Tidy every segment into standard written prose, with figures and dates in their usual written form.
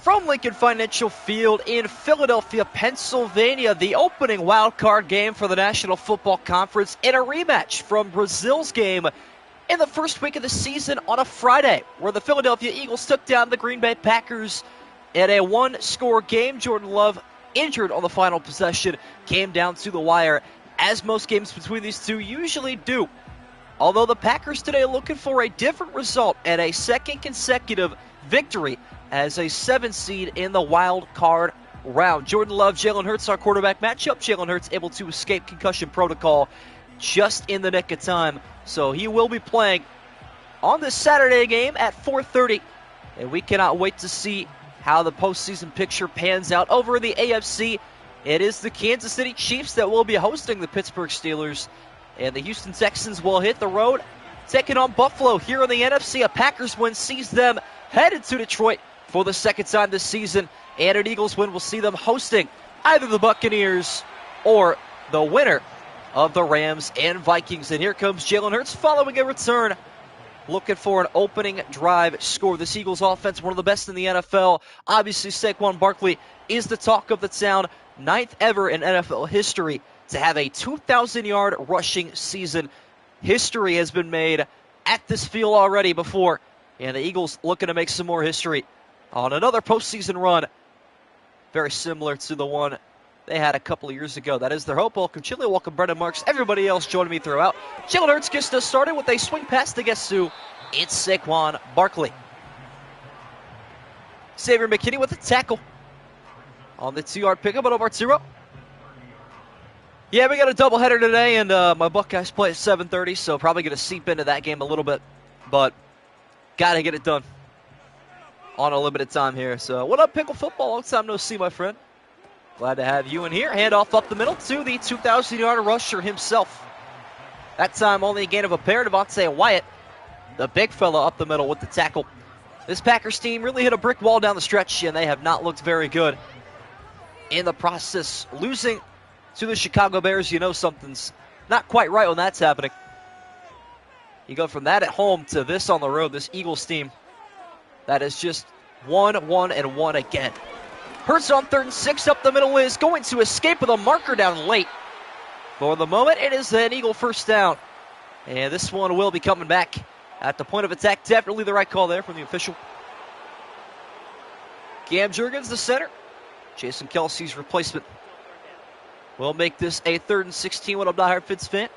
From Lincoln Financial Field in Philadelphia, Pennsylvania, the opening wildcard game for the National Football Conference in a rematch from Brazil's game in the first week of the season on a Friday, where the Philadelphia Eagles took down the Green Bay Packers in a one-score game. Jordan Love, injured on the final possession, came down to the wire, as most games between these two usually do. Although the Packers today looking for a different result and a second consecutive victory as a 7 seed in the wild card round. Jordan Love, Jalen Hurts, our quarterback matchup. Jalen Hurts able to escape concussion protocol just in the nick of time. So he will be playing on this Saturday game at 4:30. And we cannot wait to see how the postseason picture pans out. Over in the AFC, it is the Kansas City Chiefs that will be hosting the Pittsburgh Steelers. And the Houston Texans will hit the road, taking on Buffalo. Here in the NFC, a Packers win sees them headed to Detroit for the second time this season. And an Eagles win will see them hosting either the Buccaneers or the winner of the Rams and Vikings. And here comes Jalen Hurts following a return, looking for an opening drive score. This Eagles offense, one of the best in the NFL. Obviously, Saquon Barkley is the talk of the town, 9th ever in NFL history to have a 2,000-yard rushing season. History has been made at this field already before, and the Eagles looking to make some more history on another postseason run, very similar to the one they had a couple of years ago. That is their hope. Welcome Chile, welcome Brendan Marks, everybody else joining me throughout. Jalen Hurts gets us started with a swing pass to guess who? It's Saquon Barkley. Xavier McKinney with a tackle on the 2-yard pickup over Arturo. Yeah, we got a doubleheader today, and my Buckeyes play at 7:30, so probably going to seep into that game a little bit, but got to get it done on a limited time here. So what up, Pickle Football? Long time no see, my friend. Glad to have you in here. Handoff up the middle to the 2,000-yard rusher himself. That time only a gain of a pair. Devontae Wyatt, the big fella, up the middle with the tackle. This Packers team really hit a brick wall down the stretch, and they have not looked very good in the process. Losing to the Chicago Bears, you know something's not quite right when that's happening. You go from that at home to this on the road, this Eagles team that is just 1-1-1 again. Hurts on 3rd and 6, up the middle is going to escape with a marker down late. For the moment, it is an Eagle first down. And this one will be coming back at the point of attack. Definitely the right call there from the official. Cam Jurgens, the center. Jason Kelsey's replacement. We'll make this a 3rd and 16. What up, diehard Fitz fan?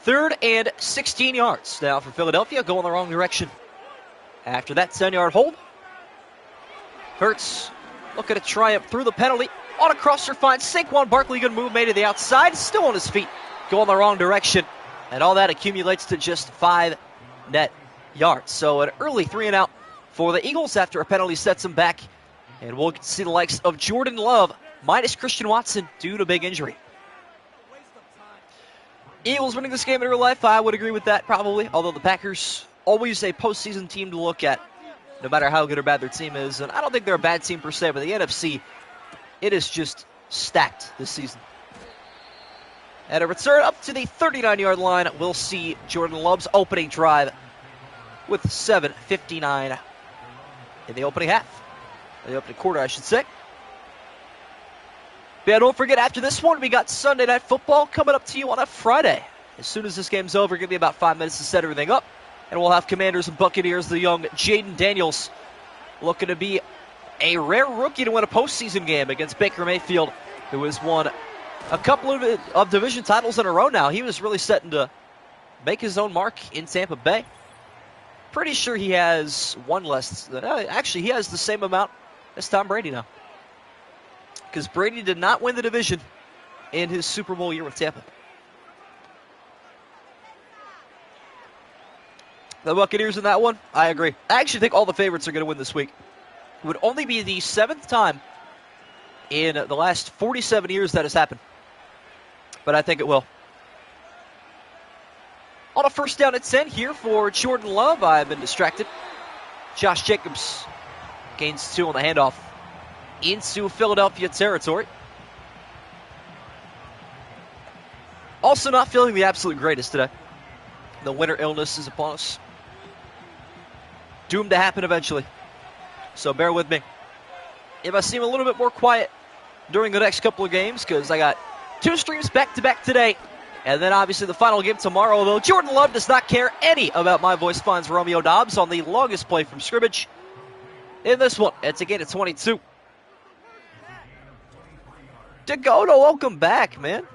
3rd and 16 yards now for Philadelphia, going the wrong direction. After that 10-yard hold, Hurts looking to triumph through the penalty. On a crosser, finds Saquon Barkley. Good move made to the outside. Still on his feet, going the wrong direction. And all that accumulates to just 5 net yards. So an early 3-and-out for the Eagles after a penalty sets them back. And we'll see the likes of Jordan Love minus Christian Watson due to big injury. Eagles winning this game in real life, I would agree with that probably. Although the Packers, always a postseason team to look at, no matter how good or bad their team is. And I don't think they're a bad team per se, but the NFC, it is just stacked this season. And a return up to the 39-yard line, we'll see Jordan Love's opening drive with 7:59 in the opening half. The opening quarter, I should say. Yeah, don't forget, after this one, we got Sunday Night Football coming up to you on a Friday. As soon as this game's over, give me about 5 minutes to set everything up. And we'll have Commanders and Buccaneers, the young Jaden Daniels, looking to be a rare rookie to win a postseason game against Baker Mayfield, who has won a couple of division titles in a row now. He was really setting to make his own mark in Tampa Bay. Pretty sure he has one less. Actually, he has the same amount as Tom Brady now. Because Brady did not win the division in his Super Bowl year with Tampa. The Buccaneers in that one, I agree. I actually think all the favorites are going to win this week. It would only be the 7th time in the last 47 years that has happened. But I think it will. On a 1st down at 10 here for Jordan Love. I've been distracted. Josh Jacobs gains 2 on the handoff into Philadelphia territory. Also not feeling the absolute greatest today. The winter illness is upon us. doomed to happen eventually. So bear with me if I seem a little bit more quiet during the next couple of games, because I got 2 streams back-to-back today. And then obviously the final game tomorrow, although Jordan Love does not care any about my voice, finds Romeo Dobbs on the longest play from scrimmage. In this one, it's a gain of 22. Dakota, welcome back, man.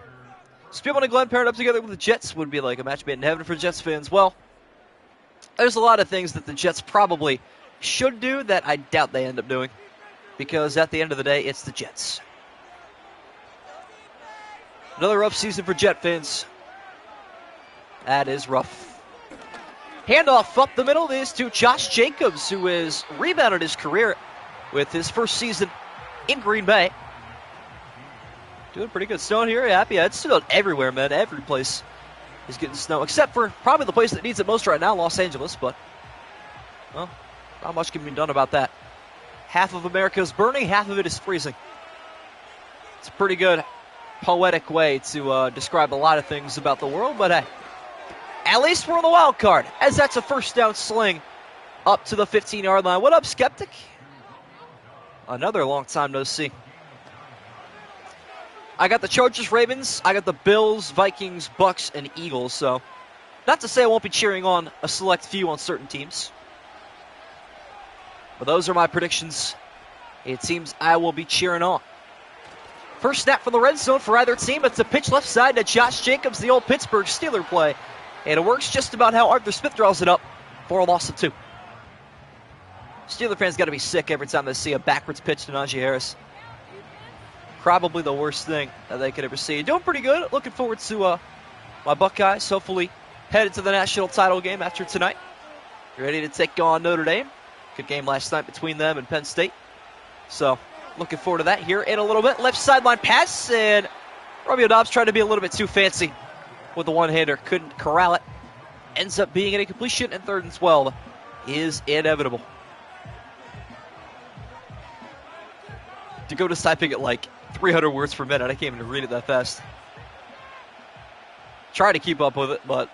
Spielman and Glenn paired up together with the Jets would be like a match made in heaven for Jets fans. Well, there's a lot of things that the Jets probably should do that I doubt they end up doing, because at the end of the day, it's the Jets. Another rough season for Jet fans. That is rough. Handoff up the middle is to Josh Jacobs, who has rebounded his career with his first season in Green Bay. Doing pretty good. Snow here, happy. Yeah, it's snowed everywhere, man. Every place is getting snow, except for probably the place that needs it most right now, Los Angeles. But, well, not much can be done about that. Half of America is burning, half of it is freezing. It's a pretty good poetic way to describe a lot of things about the world, but hey, at least we're on the wild card, as that's a first down sling up to the 15-yard line. What up, Skeptic? Another long time no see. I got the Chargers, Ravens. I got the Bills, Vikings, Bucks, and Eagles. So, not to say I won't be cheering on a select few on certain teams, but those are my predictions. It seems I will be cheering on. First snap from the red zone for either team. It's a pitch left side to Josh Jacobs, the old Pittsburgh Steeler play. And it works just about how Arthur Smith draws it up for a loss of 2. Steeler fans got to be sick every time they see a backwards pitch to Najee Harris. Probably the worst thing that they could ever see. Doing pretty good. Looking forward to my Buckeyes hopefully headed to the national title game after tonight. Ready to take on Notre Dame. Good game last night between them and Penn State. So, looking forward to that here in a little bit. Left sideline pass, and Romeo Dobbs tried to be a little bit too fancy with the one-hander. Couldn't corral it. Ends up being an incompletion, and 3rd and 12 is inevitable. Dakota's typing at like 300 words per minute. I can't even read it that fast. Try to keep up with it, but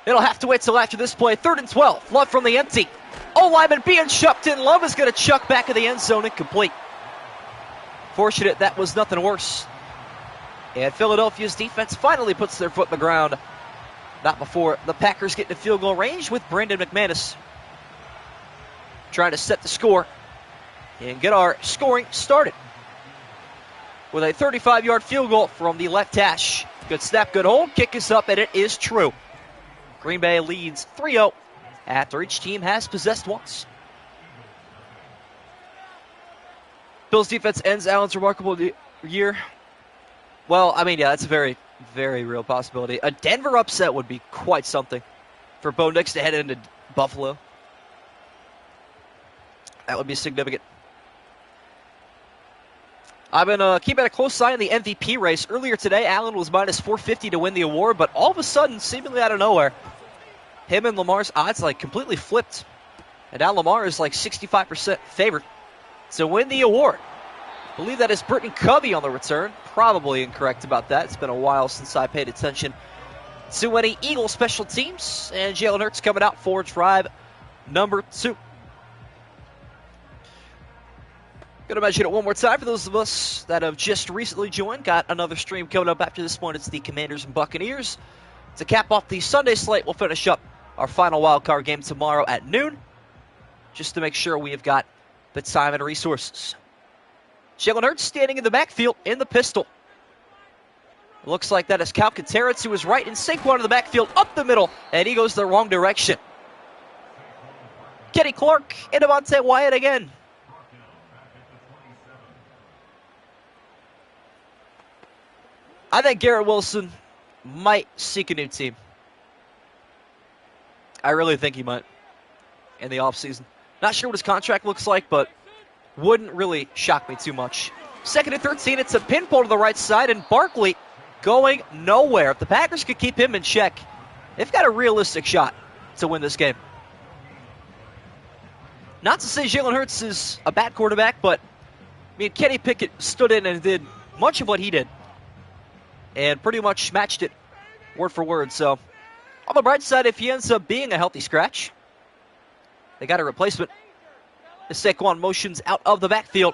it'll have to wait till after this play. 3rd and 12. Love from the empty. O-lineman being chucked in. Love is going to chuck back in the end zone, incomplete. Fortunate that was nothing worse. And Philadelphia's defense finally puts their foot in the ground. Not before the Packers get to field goal range with Brandon McManus trying to set the score and get our scoring started with a 35-yard field goal from the left hash. Good snap, good hold. Kick is up, and it is true. Green Bay leads 3-0 after each team has possessed once. Bills defense ends Allen's remarkable year. Well, I mean, yeah, that's a very, very real possibility. A Denver upset would be quite something for Bo Nix to head into Buffalo. That would be significant. I've been keeping a close eye on the MVP race. Earlier today, Allen was minus 450 to win the award, but all of a sudden, seemingly out of nowhere, him and Lamar's odds like completely flipped. And now Lamar is like 65% favored to win the award. I believe that is Britton Covey on the return. Probably incorrect about that. It's been a while since I paid attention to any Eagles special teams. And Jalen Hurts coming out for drive number 2. Going to mention it one more time for those of us that have just recently joined. Got another stream coming up after this one. It's the Commanders and Buccaneers. To cap off the Sunday slate, we'll finish up our final wildcard game tomorrow at noon, just to make sure we have got the time and resources. Jalen Hurts standing in the backfield in the pistol. Looks like that is Calcaterra to his right, and Saquon in the backfield up the middle, and he goes the wrong direction. Kenny Clark and Devontae Wyatt again. I think Garrett Wilson might seek a new team. I really think he might in the offseason. Not sure what his contract looks like, but wouldn't really shock me too much. 2nd and 13, it's a pinball to the right side, and Barkley going nowhere. If the Packers could keep him in check, they've got a realistic shot to win this game. Not to say Jalen Hurts is a bad quarterback, but I mean, Kenny Pickett stood in and did much of what he did and pretty much matched it word for word. So, on the bright side, if he ends up being a healthy scratch, They got a replacement. The Saquon motions out of the backfield.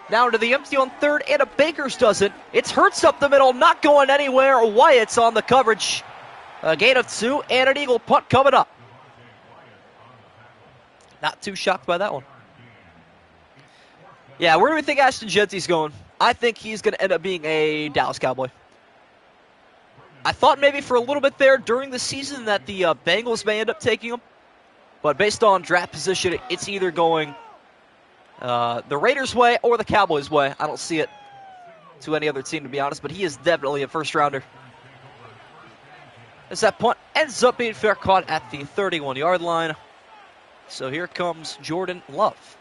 Now to the empty on third, and a Bakers doesn't. It's Hurts up the middle, not going anywhere. Wyatt's on the coverage. A gain of 2 and an Eagle punt coming up. Not too shocked by that one. Yeah, where do we think Ashton Genty's going? I think he's going to end up being a Dallas Cowboy. I thought maybe for a little bit there during the season that the Bengals may end up taking him. But based on draft position, it's either going the Raiders' way or the Cowboys' way. I don't see it to any other team, to be honest, but he is definitely a first-rounder. As that punt ends up being fair caught at the 31-yard line. So here comes Jordan Love.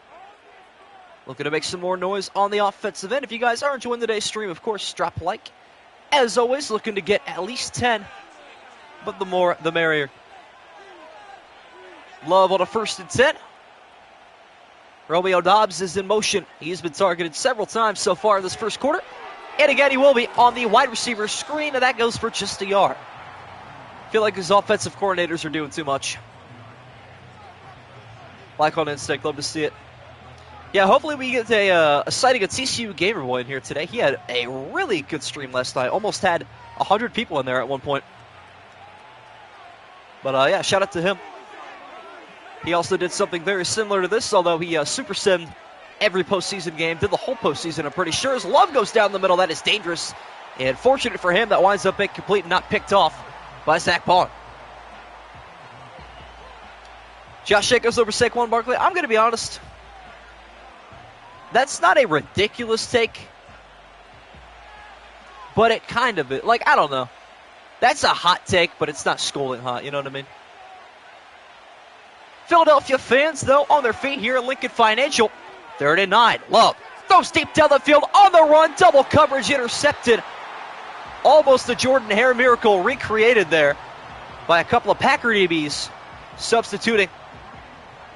Looking to make some more noise on the offensive end. If you guys are enjoying today's stream, of course, drop a like. As always, looking to get at least 10, but the more, the merrier. Love on a 1st and 10. Romeo Doubs is in motion. He's been targeted several times so far in this first quarter. And again, he will be on the wide receiver screen, and that goes for just a yard. I feel like his offensive coordinators are doing too much. Like on instinct, love to see it. Yeah, hopefully we get a sighting of TCU Gamer Boy in here today. He had a really good stream last night. Almost had 100 people in there at one point. But yeah, shout out to him. He also did something very similar to this, although he super simmed every postseason game. Did the whole postseason, I'm pretty sure. As Love goes down the middle, that is dangerous. And fortunate for him, that winds up incomplete and not picked off by Zach Bond. Josh Jacobs over Saquon Barkley. I'm going to be honest. That's not a ridiculous take. But it kind of is. Like, I don't know. That's a hot take, but it's not scalding hot. You know what I mean? Philadelphia fans, though, on their feet here at Lincoln Financial. 3rd and 9. Love throws deep down the field on the run. Double coverage intercepted. Almost a Jordan Hare miracle recreated there by a couple of Packer DBs substituting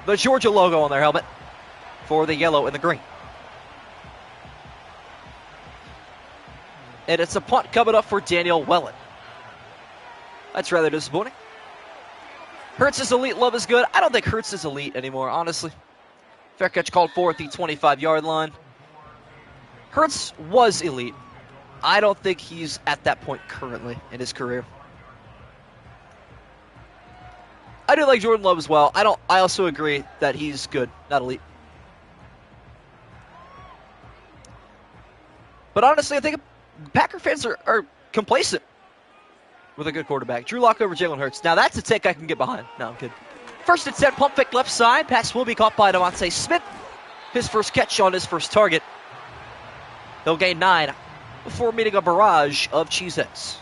the Georgia logo on their helmet for the yellow and the green. And it's a punt coming up for Daniel Wellen. That's rather disappointing. Hurts is elite, Love is good. I don't think Hurts is elite anymore, honestly. Fair catch called for at the 25-yard line. Hurts was elite. I don't think he's at that point currently in his career. I do like Jordan Love as well. I also agree that he's good, not elite. But honestly, I think Packer fans are complacent with a good quarterback. Drew Lock over Jalen Hurts. Now that's a take I can get behind. No, I'm kidding. 1st and 10, pump fake left side. Pass will be caught by Devontae Smith. His first catch on his first target. He'll gain 9 before meeting a barrage of Cheeseheads.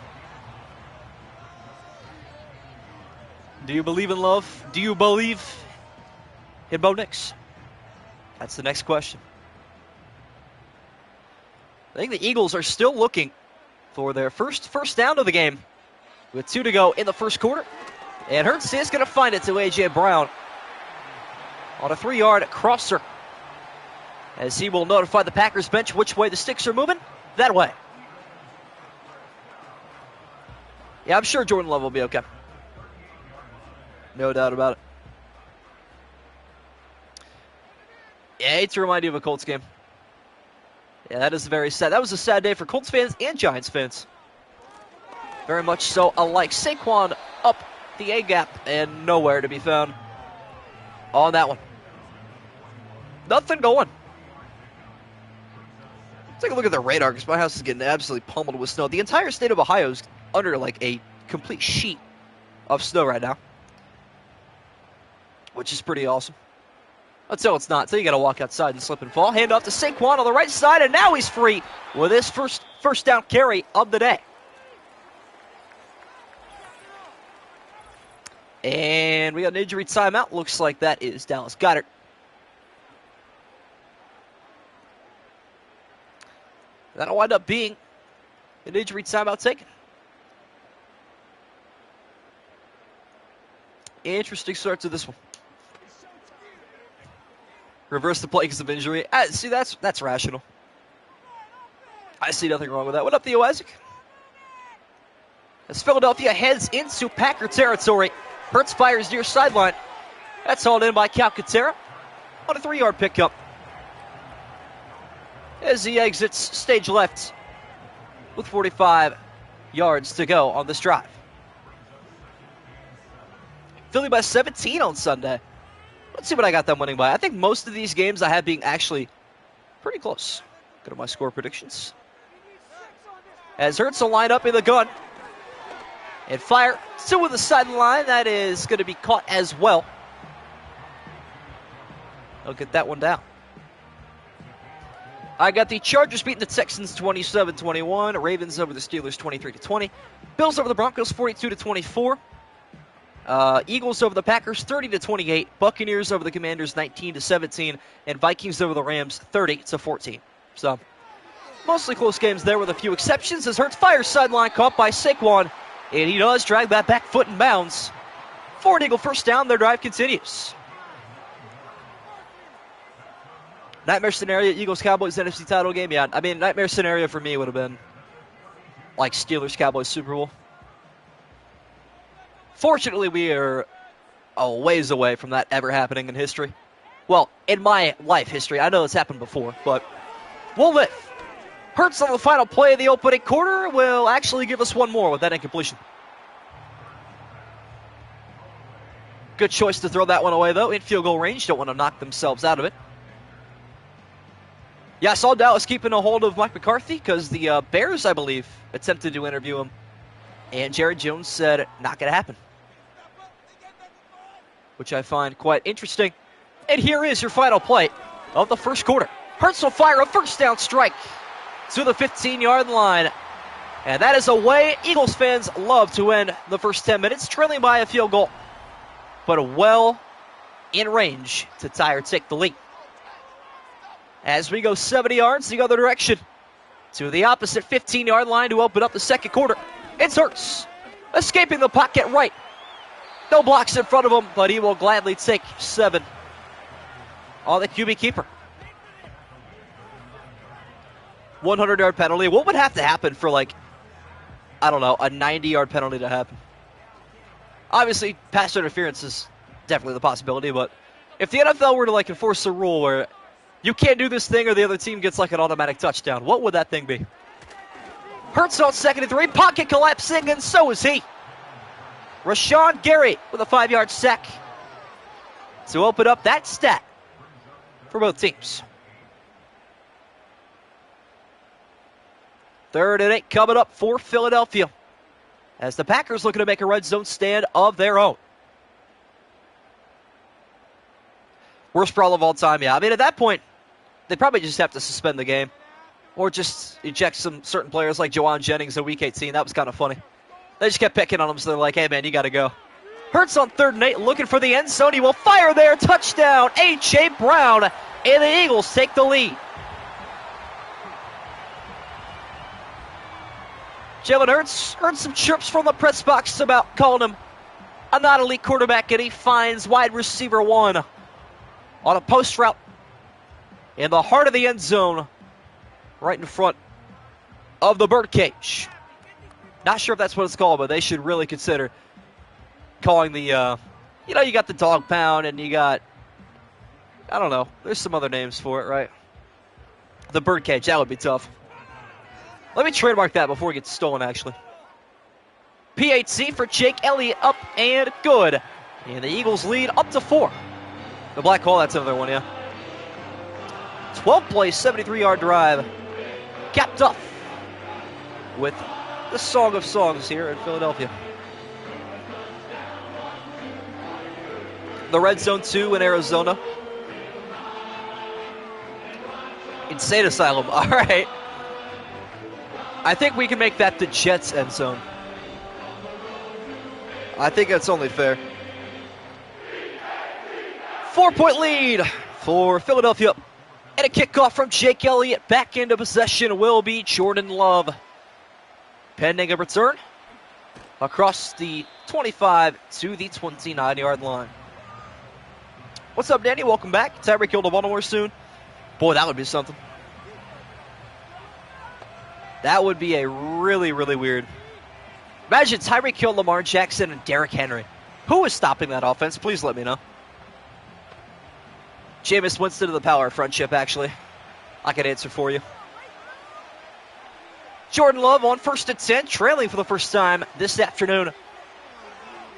Do you believe in Love? Do you believe in Bo Nix? That's the next question. I think the Eagles are still looking for their first down of the game with 2 to go in the first quarter. And Hurts is going to find it to A.J. Brown on a 3-yard crosser, as he will notify the Packers bench which way the sticks are moving. That way. Yeah, I'm sure Jordan Love will be okay. No doubt about it. Yeah, I hate to remind you of a Colts game. Yeah, that is very sad. That was a sad day for Colts fans and Giants fans. Very much so alike. Saquon up the A-gap and nowhere to be found on that one. Nothing going. Let's take a look at the radar because my house is getting absolutely pummeled with snow. The entire state of Ohio is under like a complete sheet of snow right now, which is pretty awesome. Until it's not. Until you got to walk outside and slip and fall. Hand off to Saquon on the right side, and now he's free with his first down carry of the day. And we got an injury timeout. Looks like that is Dallas Goedert. That'll wind up being an injury timeout taken. Interesting start to this one. Reverse the play because of injury. See, that's rational. I see nothing wrong with that. What up, Theo Isaac? As Philadelphia heads into Packer territory. Hurts fires near sideline. That's hauled in by Calcaterra on a 3-yard pickup as he exits stage left with 45 yards to go on this drive. Philly by 17 on Sunday. Let's see what I got them winning by. I think most of these games I have being actually pretty close. Go to my score predictions. As Hurts will line up in the gun and fire to the sideline. That is going to be caught as well. I'll get that one down. I got the Chargers beating the Texans 27-21. Ravens over the Steelers 23-20. Bills over the Broncos 42-24. Eagles over the Packers 30-28. Buccaneers over the Commanders 19-17. And Vikings over the Rams 30-14. So, mostly close games there with a few exceptions as Hurts fires sideline caught by Saquon. And he does drag that back foot in bounds. For an Eagle first down, their drive continues. Nightmare scenario, Eagles-Cowboys NFC title game? Yeah, I mean, nightmare scenario for me would have been like Steelers-Cowboys Super Bowl. Fortunately, we are a ways away from that ever happening in history. Well, in my life history. I know it's happened before, but we'll live. Hurts on the final play of the opening quarter will actually give us one more with that incompletion. Good choice to throw that one away, though. In field goal range. Don't want to knock themselves out of it. Yeah, I saw Dallas keeping a hold of Mike McCarthy because the Bears, I believe, attempted to interview him. And Jared Jones said, not going to happen. Which I find quite interesting. And here is your final play of the first quarter. Hurts will fire a first down strike to the 15-yard line. And that is a way Eagles fans love to end the first 10 minutes, trailing by a field goal. But well in range to tie or take the lead. As we go 70 yards the other direction to the opposite 15-yard line to open up the second quarter. It's Hurts escaping the pocket right. No blocks in front of him, but he will gladly take 7 on the QB keeper. 100-yard penalty. What would have to happen for, like, I don't know, a 90-yard penalty to happen? Obviously, pass interference is definitely the possibility, but if the NFL were to, like, enforce a rule where you can't do this thing or the other team gets, like, an automatic touchdown, what would that thing be? Hurts on 2nd and 3, pocket collapsing, and so is he. Rashawn Gary with a 5-yard sack to open up that stat for both teams. 3rd and 8 coming up for Philadelphia as the Packers looking to make a red zone stand of their own. Worst brawl of all time, yeah. I mean, at that point, they probably just have to suspend the game or just eject some certain players like Jawan Jennings in Week 18. That was kind of funny. They just kept picking on him, so they're like, hey, man, you got to go. Hurts on 3rd and 8, looking for the end zone. He will fire there. Touchdown, A.J. Brown, and the Eagles take the lead. Jalen Hurts earned some chirps from the press box about calling him a not-elite quarterback, and he finds wide receiver 1 on a post route in the heart of the end zone, right in front of the birdcage. Not sure if that's what it's called, but they should really consider calling the, you got the dog pound and you got, I don't know, there's some other names for it, right? The birdcage, that would be tough. Let me trademark that before it gets stolen, actually. PAT for Jake Elliott, up and good. And the Eagles lead up to 4. The black hole, that's another one, yeah. 12-play, 73-yard drive. Capped off with the song of songs here in Philadelphia. The red zone 2 in Arizona. Insane Asylum, all right. I think we can make that the Jets end zone. I think that's only fair. 4-point lead for Philadelphia. And a kickoff from Jake Elliott. Back into possession will be Jordan Love. Pending a return across the 25 to the 29-yard line. What's up, Danny? Welcome back. Tyreek Hill to Baltimore soon. Boy, that would be something. That would be a really, really weird. Imagine Tyreek Hill, Lamar Jackson, and Derrick Henry. Who is stopping that offense? Please let me know. Jameis Winston to the power of friendship, actually. I can answer for you. Jordan Love on 1st and 10, trailing for the first time this afternoon.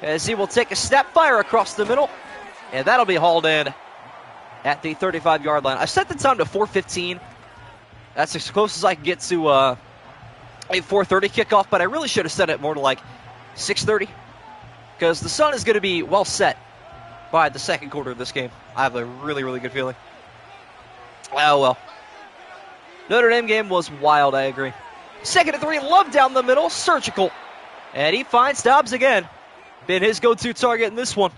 As he will take a snap, fire across the middle, and that'll be hauled in at the 35-yard line. I set the time to 4:15. That's as close as I can get to a 4:30 kickoff, but I really should have set it more to like 6:30 because the sun is going to be well set by the second quarter of this game. I have a really, really good feeling. Oh, well. Notre Dame game was wild, I agree. 2nd and 3, Love down the middle, surgical. And he finds Dobbs again. Been his go-to target in this one.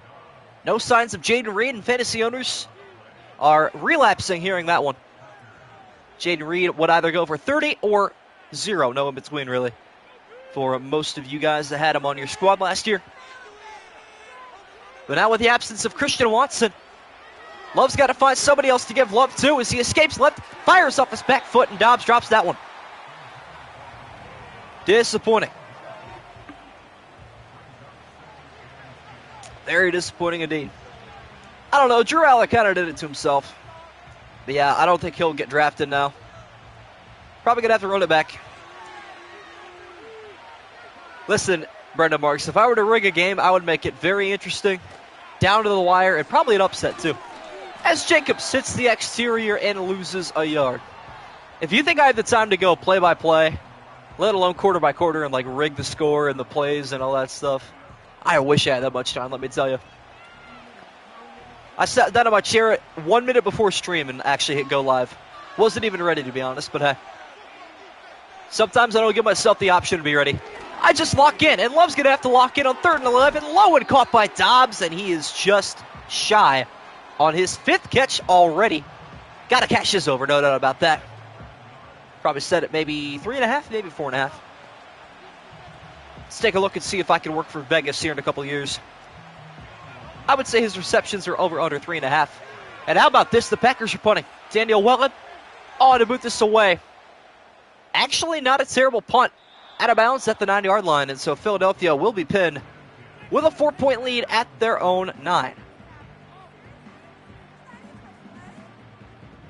No signs of Jaden Reed, and fantasy owners are relapsing hearing that one. Jaden Reed would either go for 30 or 0. No in between, really, for most of you guys that had him on your squad last year. But now with the absence of Christian Watson, Love's got to find somebody else to give Love to as he escapes left, fires off his back foot, and Dobbs drops that one. Disappointing. Very disappointing indeed. I don't know, Drew Allen kind of did it to himself. But yeah, I don't think he'll get drafted now. Probably going to have to run it back. Listen, Brendan Marks, if I were to rig a game, I would make it very interesting, down to the wire, and probably an upset too. As Jacobs hits the exterior and loses a yard. If you think I have the time to go play-by-play, let alone quarter-by-quarter, and like rig the score and the plays and all that stuff, I wish I had that much time, let me tell you. I sat down in my chair 1 minute before stream and actually hit go live. Wasn't even ready, to be honest, but hey. Sometimes I don't give myself the option to be ready. I just lock in, and Love's going to have to lock in on 3rd and 11. Low and caught by Dobbs, and he is just shy on his 5th catch already. Got to cash this over, no doubt about that. Probably set it maybe 3.5, maybe 4.5. Let's take a look and see if I can work for Vegas here in a couple of years. I would say his receptions are over under 3.5. And how about this? The Packers are punting. Daniel Wellen to boot this away. Actually, not a terrible punt. Out of bounds at the 9-yard line. And so Philadelphia will be pinned with a 4-point lead at their own 9.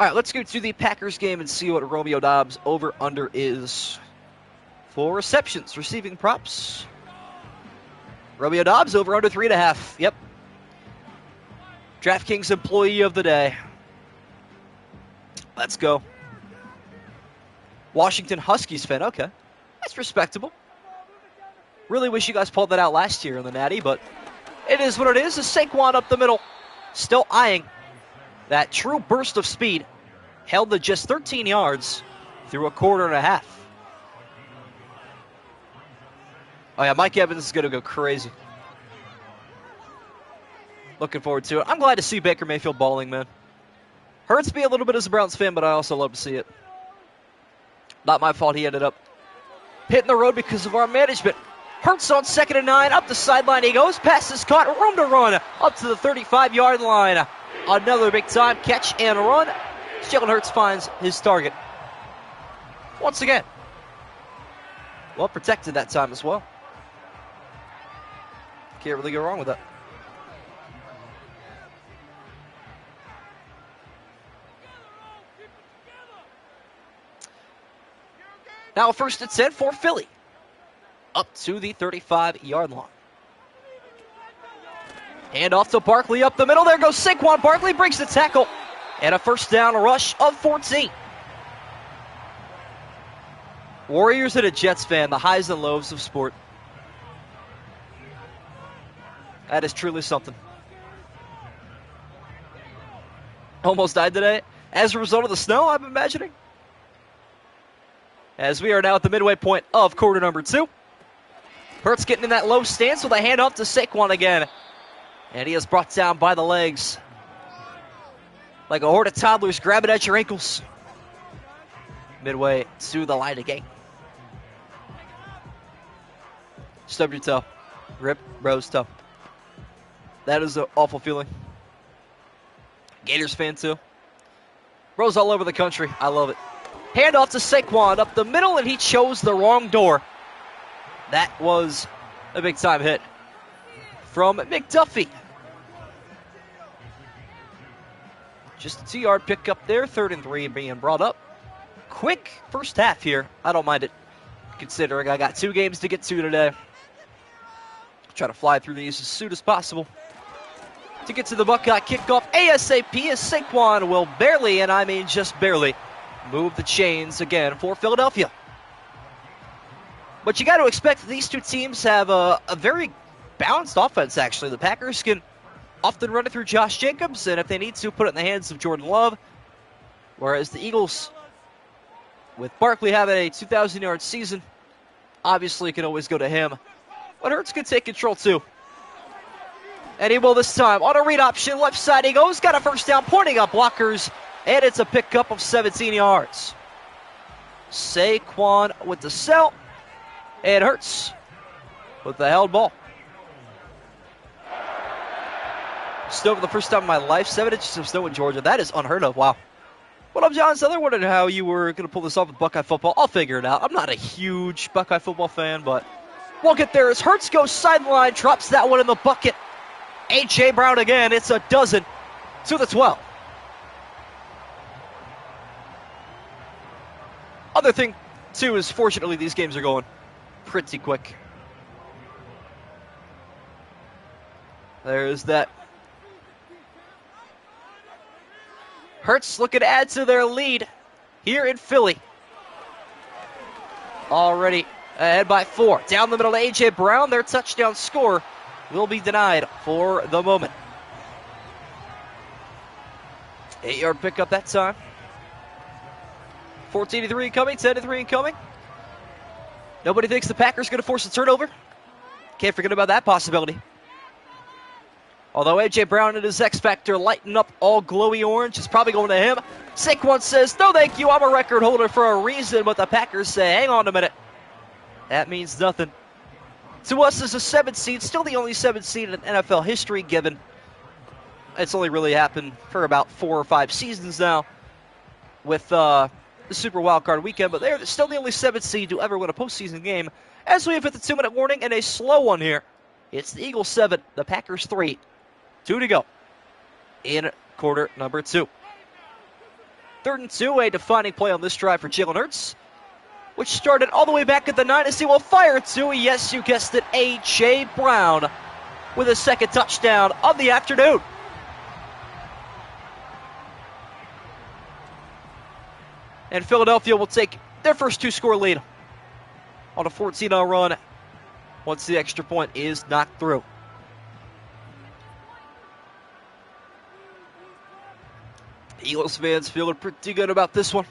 All right, let's go to the Packers game and see what Romeo Dobbs over-under is for receptions, receiving props. Romeo Dobbs over-under 3.5. Yep. DraftKings employee of the day. Let's go. Washington Huskies fan. Okay. That's respectable. Really wish you guys pulled that out last year in the Natty, but it is what it is. A Saquon up the middle. Still eyeing that true burst of speed. Held to just 13 yards through a quarter and a half. Oh yeah, Mike Evans is going to go crazy. Looking forward to it. I'm glad to see Baker Mayfield balling, man. Hurts me a little bit as a Browns fan, but I also love to see it. Not my fault he ended up hitting the road because of our management. Hurts on 2nd and 9. Up the sideline he goes. Pass is caught. Room to run. Up to the 35-yard line. Another big-time catch and run. Jalen Hurts finds his target. Once again. Well protected that time as well. Can't really go wrong with that. Now 1st and 10 for Philly. Up to the 35-yard line. Hand off to Barkley up the middle. There goes Saquon Barkley. Breaks the tackle. And a first down rush of 14. Warriors and a Jets fan. The highs and lows of sport. That is truly something. Almost died today as a result of the snow, I'm imagining. As we are now at the midway point of quarter number 2. Hurts getting in that low stance with a handoff to Saquon again. And he is brought down by the legs. Like a horde of toddlers grabbing at your ankles. Midway to the line again. Stub your toe. Rip Rose toe. That is an awful feeling. Gators fan too. Rose all over the country. I love it. Handoff to Saquon up the middle, and he chose the wrong door. That was a big-time hit from McDuffie. Just a 2-yard pickup there. 3rd and 3 being brought up. Quick first half here. I don't mind it, considering I got 2 games to get to today. Try to fly through these as soon as possible. To get to the Buckeye kickoff ASAP as Saquon will barely, and I mean just barely, move the chains again for Philadelphia. But you got to expect that these two teams have a very balanced offense, actually. The Packers can often run it through Josh Jacobs, and if they need to, put it in the hands of Jordan Love. Whereas the Eagles, with Barkley having a 2,000-yard season, obviously can always go to him. But Hurts can take control, too. And he will this time. On a read option, left side he goes. Got a first down, pointing up blockers. And it's a pickup of 17 yards. Saquon with the sell. And Hurts with the held ball. Snow for the first time in my life. 7 inches of snow in Georgia. That is unheard of. Wow. What up, John Southern? Wondered how you were going to pull this off with Buckeye football. I'll figure it out. I'm not a huge Buckeye football fan, but we'll get there as Hurts goes sideline, drops that one in the bucket. A.J. Brown again. It's a dozen to the 12. Other thing, too, is fortunately these games are going pretty quick. There's that. Hurts looking to add to their lead here in Philly. Already ahead by 4. Down the middle to A.J. Brown. Their touchdown score will be denied for the moment. 8-yard pickup that time. 14-3 incoming, 10-3 incoming. Nobody thinks the Packers going to force a turnover. Can't forget about that possibility. Although A.J. Brown and his X-Factor lighten up all glowy orange, it's probably going to him. Saquon says, no thank you, I'm a record holder for a reason, but the Packers say, hang on a minute. That means nothing. To us as a 7th seed, still the only 7th seed in NFL history, given it's only really happened for about 4 or 5 seasons now with the Super Wildcard weekend, but they're still the only 7th seed to ever win a postseason game. As we have hit the 2-minute warning and a slow one here, it's the Eagles 7, the Packers 3. 2 to go in quarter number 2. 3rd and 2, a defining play on this drive for Jalen Hurts, which started all the way back at the 9 as he will fire to, yes, you guessed it, A.J. Brown with a 2nd touchdown of the afternoon. And Philadelphia will take their first 2-score lead on a 14-0 run once the extra point is knocked through. Eagles fans feeling pretty good about this one.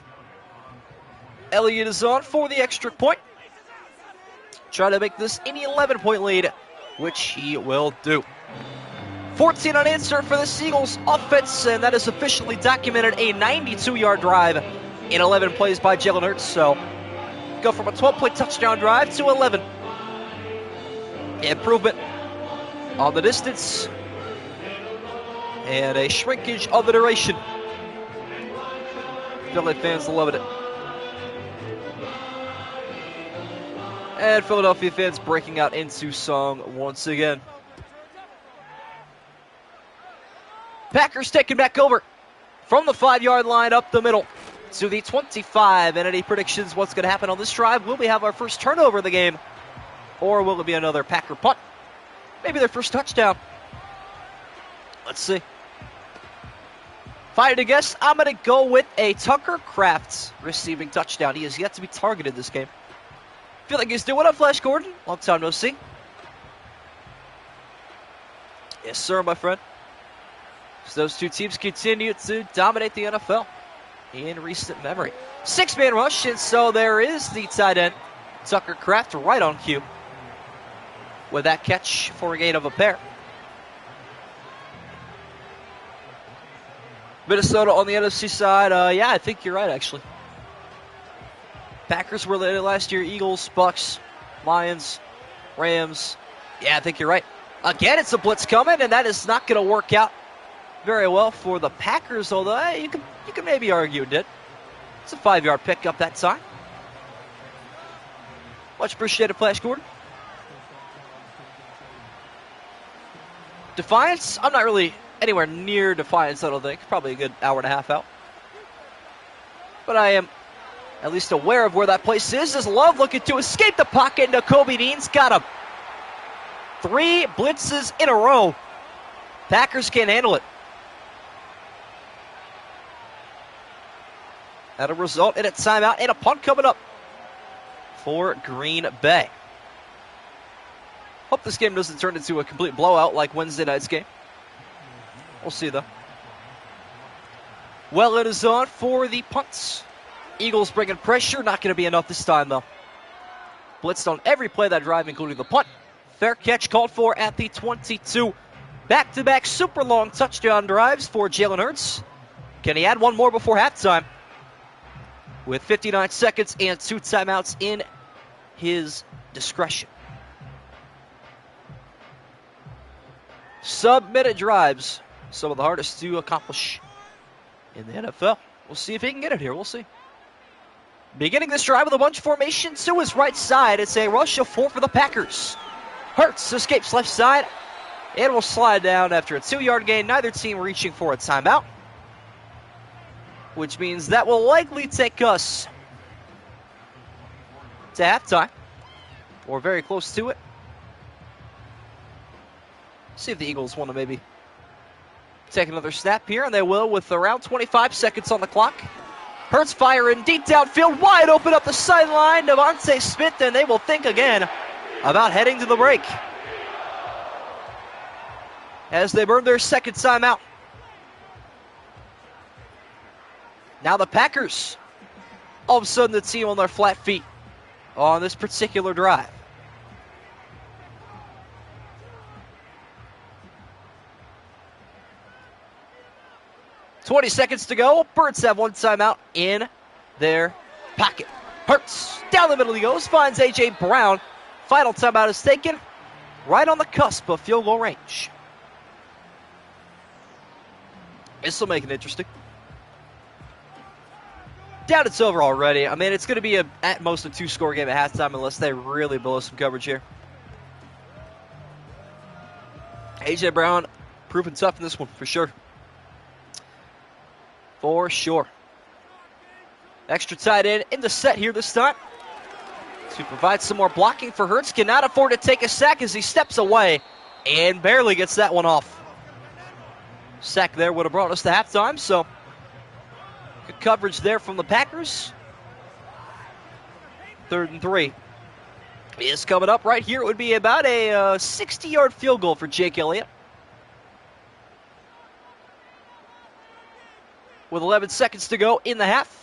Elliott is on for the extra point. Try to make this an 11-point lead, which he will do. 14 unanswered for the Eagles offense, and that is officially documented a 92-yard drive in 11 plays by Jalen Hurts. So go from a 12-point touchdown drive to 11. Improvement on the distance and a shrinkage of the duration. Philly fans loving it. And Philadelphia fans breaking out into song once again. Packers taking back over from the 5-yard line up the middle to the 25. And any predictions what's going to happen on this drive? Will we have our first turnover of the game? Or will it be another Packer punt? Maybe their first touchdown. Let's see. If I had to guess, I'm going to go with a Tucker Kraft receiving touchdown. He has yet to be targeted this game. Feel like he's doing what up, Flash Gordon? Long time no see. Yes, sir, my friend. So those two teams continue to dominate the NFL in recent memory. 6-man rush, and so there is the tight end, Tucker Kraft, right on cue with that catch for a gain of a pair. Minnesota on the NFC side, yeah, I think you're right, actually. Packers were in it last year. Eagles, Bucks, Lions, Rams. Yeah, I think you're right. Again, it's a blitz coming, and that is not going to work out very well for the Packers, although you can maybe argue it did. It's a 5-yard pickup that time. Much appreciated, Flash Gordon. Defiance, I'm not really anywhere near Defiance, I don't think. Probably a good hour and a half out. But I am at least aware of where that place is. As Love looking to escape the pocket. Nakobe Dean's got him. 3 blitzes in a row. Packers can't handle it. That a result in a timeout and a punt coming up for Green Bay. Hope this game doesn't turn into a complete blowout like Wednesday night's game. We'll see, though. Well, it is on for the punts. Eagles bringing pressure. Not going to be enough this time, though. Blitzed on every play of that drive, including the punt. Fair catch called for at the 22. Back-to-back super long touchdown drives for Jalen Hurts. Can he add one more before halftime? With 59 seconds and 2 timeouts in his discretion. Sub-minute drives. Some of the hardest to accomplish in the NFL. We'll see if he can get it here. We'll see. Beginning this drive with a bunch formation to his right side. It's a rush of 4 for the Packers. Hurts escapes left side and will slide down after a 2-yard gain. Neither team reaching for a timeout, which means that will likely take us to halftime or very close to it. See if the Eagles want to maybe take another snap here, and they will with around 25 seconds on the clock. Hurts firing deep downfield, wide open up the sideline. Devontae Smith, and they will think again about heading to the break as they burn their second timeout. Now the Packers, all of a sudden the team on their flat feet on this particular drive. $20 to go. Birds have 1 timeout in their pocket. Hurts down the middle he goes, finds A.J. Brown. Final timeout is taken right on the cusp of field goal range. This will make it interesting. Down it's over already. I mean, it's going to be at most a 2-score game at halftime unless they really blow some coverage here. A.J. Brown proving tough in this one for sure. For sure. Extra tight end in the set here this time to provide some more blocking for Hurts. Cannot afford to take a sack as he steps away and barely gets that one off. Sack there would have brought us to halftime, so good coverage there from the Packers. 3rd and 3 is coming up right here. It would be about a 60-yard field goal for Jake Elliott. With 11 seconds to go in the half.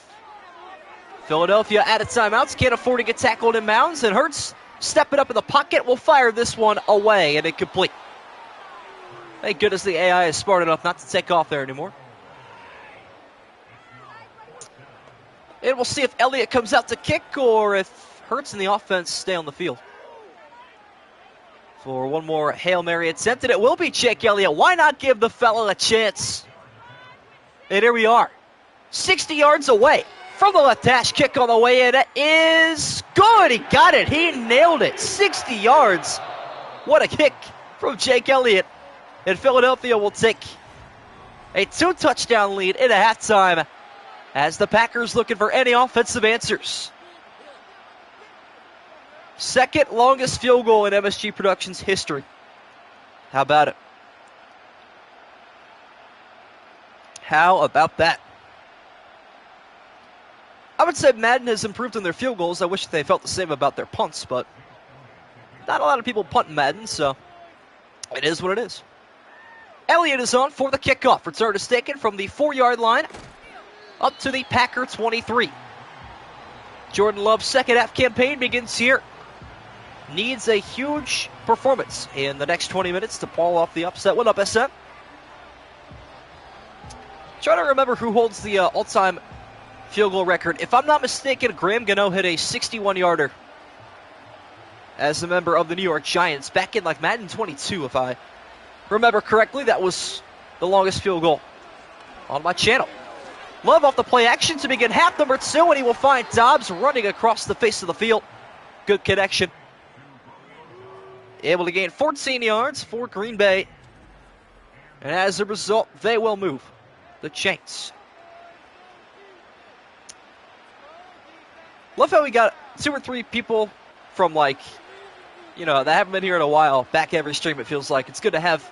Philadelphia out of timeouts. Can't afford to get tackled in bounds. And Hurts stepping up in the pocket will fire this one away and incomplete. Thank goodness the AI is smart enough not to take off there anymore. And we'll see if Elliott comes out to kick or if Hurts and the offense stay on the field. For one more Hail Mary attempt, and it will be Jake Elliott. Why not give the fellow a chance? And here we are, 60 yards away from the left hash. Kick on the way in. It is good. He got it. He nailed it. 60 yards. What a kick from Jake Elliott. And Philadelphia will take a 2-touchdown lead in a halftime as the Packers looking for any offensive answers. Second longest field goal in MSG Productions history. How about it? How about that? I would say Madden has improved on their field goals. I wish they felt the same about their punts, but not a lot of people punt in Madden, so it is what it is. Elliott is on for the kickoff. Return is taken from the 4-yard line up to the Packer 23. Jordan Love's second half campaign begins here. Needs a huge performance in the next 20 minutes to pull off the upset. What up, SM? Trying to remember who holds the all-time field goal record. If I'm not mistaken, Graham Gano hit a 61-yarder as a member of the New York Giants back in like Madden 22, if I remember correctly. That was the longest field goal on my channel. Love off the play action to begin half number 2, and he will find Dobbs running across the face of the field. Good connection. Able to gain 14 yards for Green Bay And as a result, they will move the chains. Love how we got 2 or 3 people from, like, you know, that haven't been here in a while. Back every stream, it feels like. It's good to have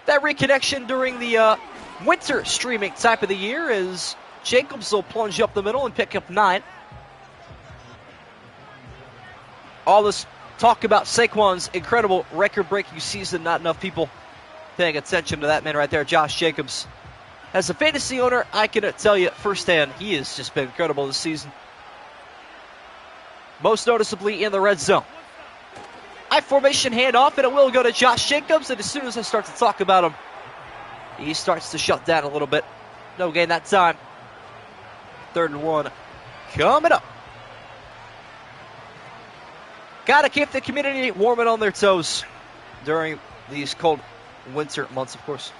that reconnection during the winter streaming type of the year, as Jacobs will plunge up the middle and pick up 9. All this talk about Saquon's incredible record-breaking season, not enough people paying attention to that man right there, Josh Jacobs. As a fantasy owner, I can tell you firsthand, he has just been incredible this season. Most noticeably in the red zone. I formation handoff, and it will go to Josh Jacobs, and as soon as I start to talk about him, he starts to shut down a little bit. No gain that time. 3rd and 1 coming up. Got to keep the community warm and on their toes during these cold winter months, of course.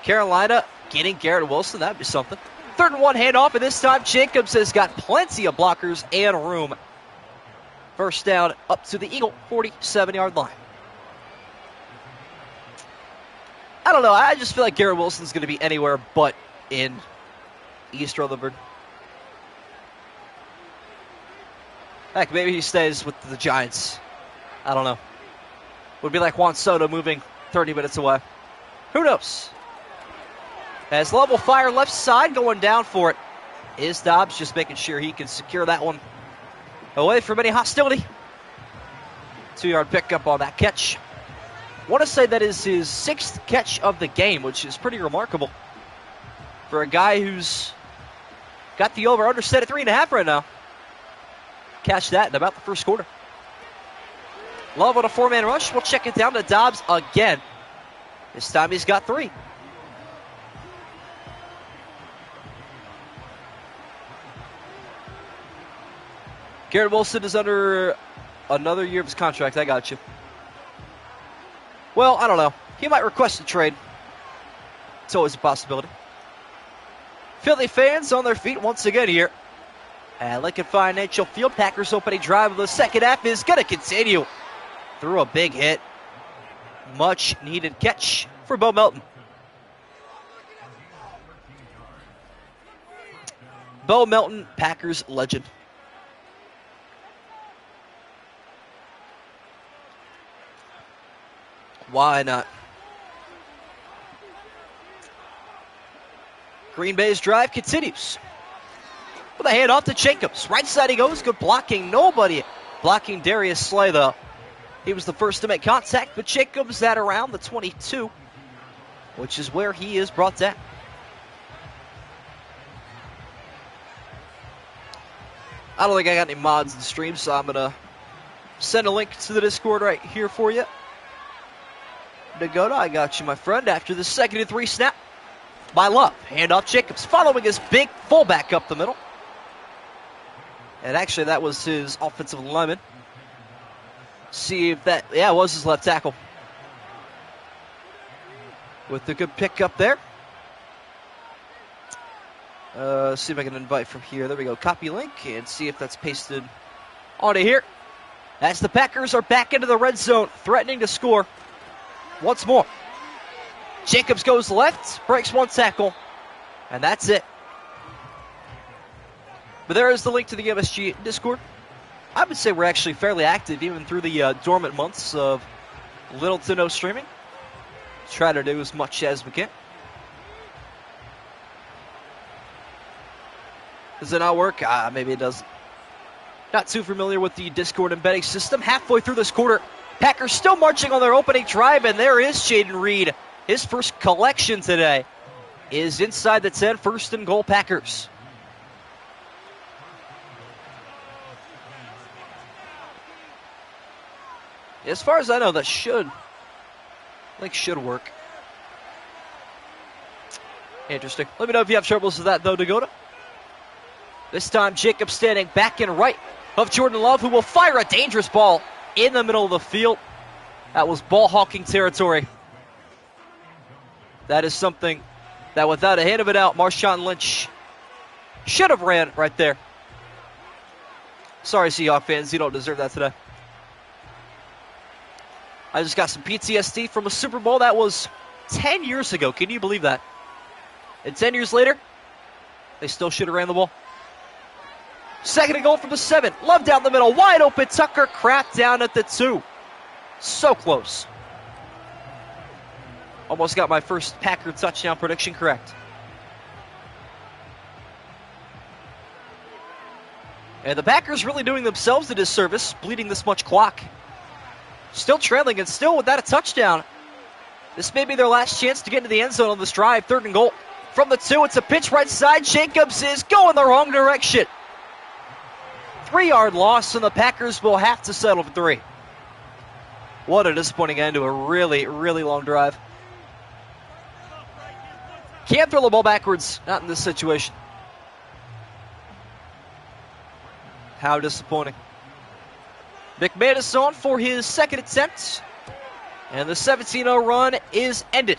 Carolina getting Garrett Wilson. That'd be something. 3rd and 1 handoff, and this time Jacobs has got plenty of blockers and room. First down up to the Eagle 47-yard line. I don't know. I just feel like Garrett Wilson's going to be anywhere but in East Rutherford. Heck, maybe he stays with the Giants. I don't know. Would be like Juan Soto moving 30 minutes away. Who knows? As Love will fire left side, going down for it is Dobbs, just making sure he can secure that one away from any hostility. 2-yard pickup on that catch. I want to say that is his 6th catch of the game, which is pretty remarkable for a guy who's got the over-under set at 3.5 right now. Catch that in about the first quarter. Love on a 4-man rush. We'll check it down to Dobbs again. This time he's got 3. Garrett Wilson is under another year of his contract. I got you. Well, I don't know. He might request a trade. It's always a possibility. Philly fans on their feet once again here at Lincoln Financial Field. Packers opening drive of the second half is going to continue through a big hit. Much needed catch for Bo Melton. Bo Melton, Packers legend. Why not? Green Bay's drive continues. With a handoff to Jacobs. Right side he goes. Good blocking. Nobody blocking Darius Slay, though. He was the first to make contact, but Jacobs at around the 22, which is where he is brought down. I don't think I got any mods in the stream, so I'm going to send a link to the Discord right here for you. Dakota, I got you, my friend. After the 2nd and 3 snap by Love. Handoff Jacobs following his big fullback up the middle. And actually, that was his offensive lineman. See if that, yeah, it was his left tackle. With the good pick up there. See if I can invite from here. There we go. Copy link and see if that's pasted onto here. As the Packers are back into the red zone, threatening to score once more. Jacobs goes left, breaks one tackle, and that's it. But there is the link to the MSG Discord. I would say we're actually fairly active even through the dormant months of little to no streaming. Try to do as much as we can. Does it not work? Maybe it doesn't. Not too familiar with the Discord embedding system. Halfway through this quarter, Packers still marching on their opening drive, and there is Jaden Reed. His first collection today is inside the 10, 1st and goal Packers. As far as I know, that should work. Interesting. Let me know if you have troubles with that, though, Dakota. This time, Jacob standing back and right of Jordan Love, who will fire a dangerous ball in the middle of the field. That was ball hawking territory. That is something that, without a hint of a doubt, Marshawn Lynch should have ran right there. Sorry, Seahawks fans, you don't deserve that today. I just got some PTSD from a Super Bowl that was 10 years ago. Can you believe that? And 10 years later, they still should have ran the ball. Second and goal from the 7. Love down the middle. Wide open. Tucker Kraft down at the 2. So close. Almost got my first Packer touchdown prediction correct. And the Packers really doing themselves a disservice, bleeding this much clock. Still trailing and still without a touchdown. This may be their last chance to get into the end zone on this drive. Third and goal. From the 2, it's a pitch right side. Jacobs is going the wrong direction. 3-yard loss, and the Packers will have to settle for 3. What a disappointing end to a really, really long drive. Can't throw the ball backwards, not in this situation. How disappointing. McManus on for his second attempt. And the 17-0 run is ended.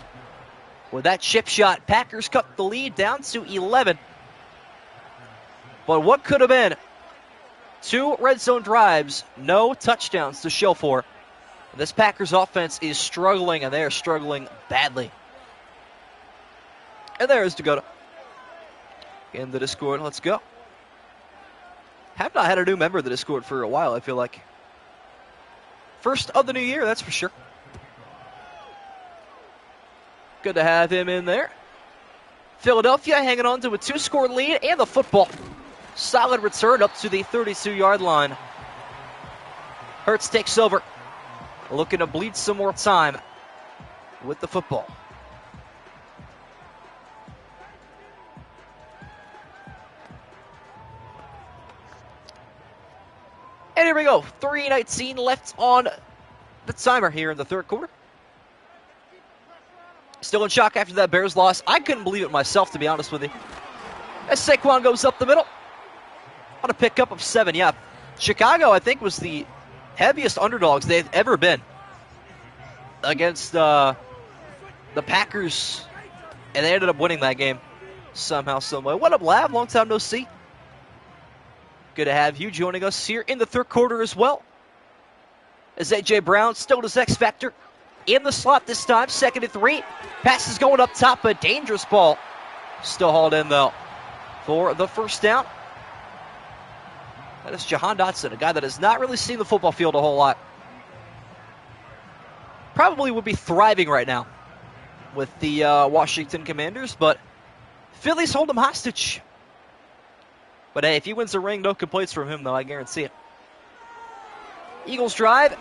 With that chip shot, Packers cut the lead down to 11. But what could have been 2 red zone drives, no touchdowns to show for. This Packers offense is struggling, and they are struggling badly. And there is Dakota in the Discord. Let's go. Have not had a new member of the Discord for a while, I feel like. First of the new year, that's for sure. Good to have him in there. Philadelphia hanging on to a 2-score lead and the football. Solid return up to the 32-yard line. Hurts takes over. Looking to bleed some more time with the football. And here we go. 3:19 left on the timer here in the third quarter. Still in shock after that Bears loss. I couldn't believe it myself, to be honest with you. As Saquon goes up the middle. On a pickup of 7, yeah. Chicago, I think, was the heaviest underdogs they've ever been against the Packers. And they ended up winning that game somehow, someway. What up, Lav? Long time no see. Good to have you joining us here in the third quarter as well. As A.J. Brown still does X Factor in the slot this time. 2nd and 3. Pass is going up top. A dangerous ball. Still hauled in, though, for the first down. That is Jahan Dotson, a guy that has not really seen the football field a whole lot. Probably would be thriving right now with the Washington Commanders, but Phillies hold him hostage. But hey, if he wins the ring, no complaints from him, though, I guarantee it. Eagles drive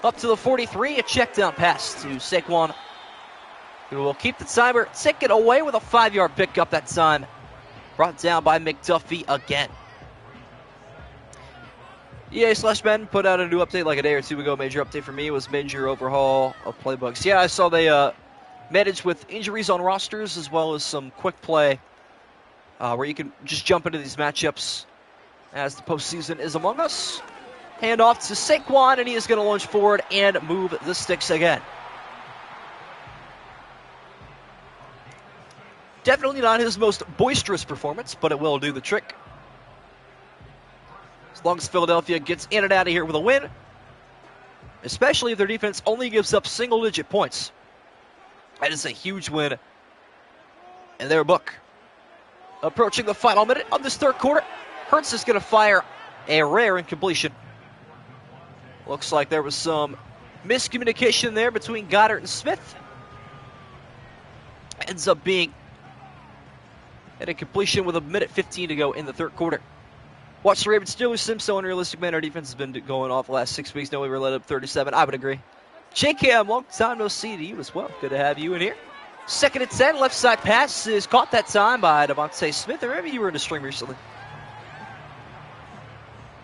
up to the 43, a check down pass to Saquon, who will keep the timer, take it away with a 5-yard pickup that time. Brought down by McDuffie again. EA/Madden put out a new update like a day or 2 ago. Major update for me was major overhaul of playbooks. Yeah, I saw they managed with injuries on rosters as well as some quick play where you can just jump into these matchups as the postseason is among us. Hand off to Saquon, and he is going to launch forward and move the sticks again. Definitely not his most boisterous performance, but it will do the trick. As long as Philadelphia gets in and out of here with a win, especially if their defense only gives up single-digit points. That is a huge win in their book. Approaching the final minute of this third quarter, Hurts is going to fire a rare incompletion. Looks like there was some miscommunication there between Goddard and Smith. Ends up being an incompletion with 1:15 to go in the third quarter. Watch the Ravens Steelers sim, so unrealistic, man. Our defense has been going off the last 6 weeks. No, we were led up 37. I would agree. JKM, long time no see to you as well. Good to have you in here. 2nd and 10, left side pass is caught that time by Devontae Smith. Or maybe you were in a stream recently.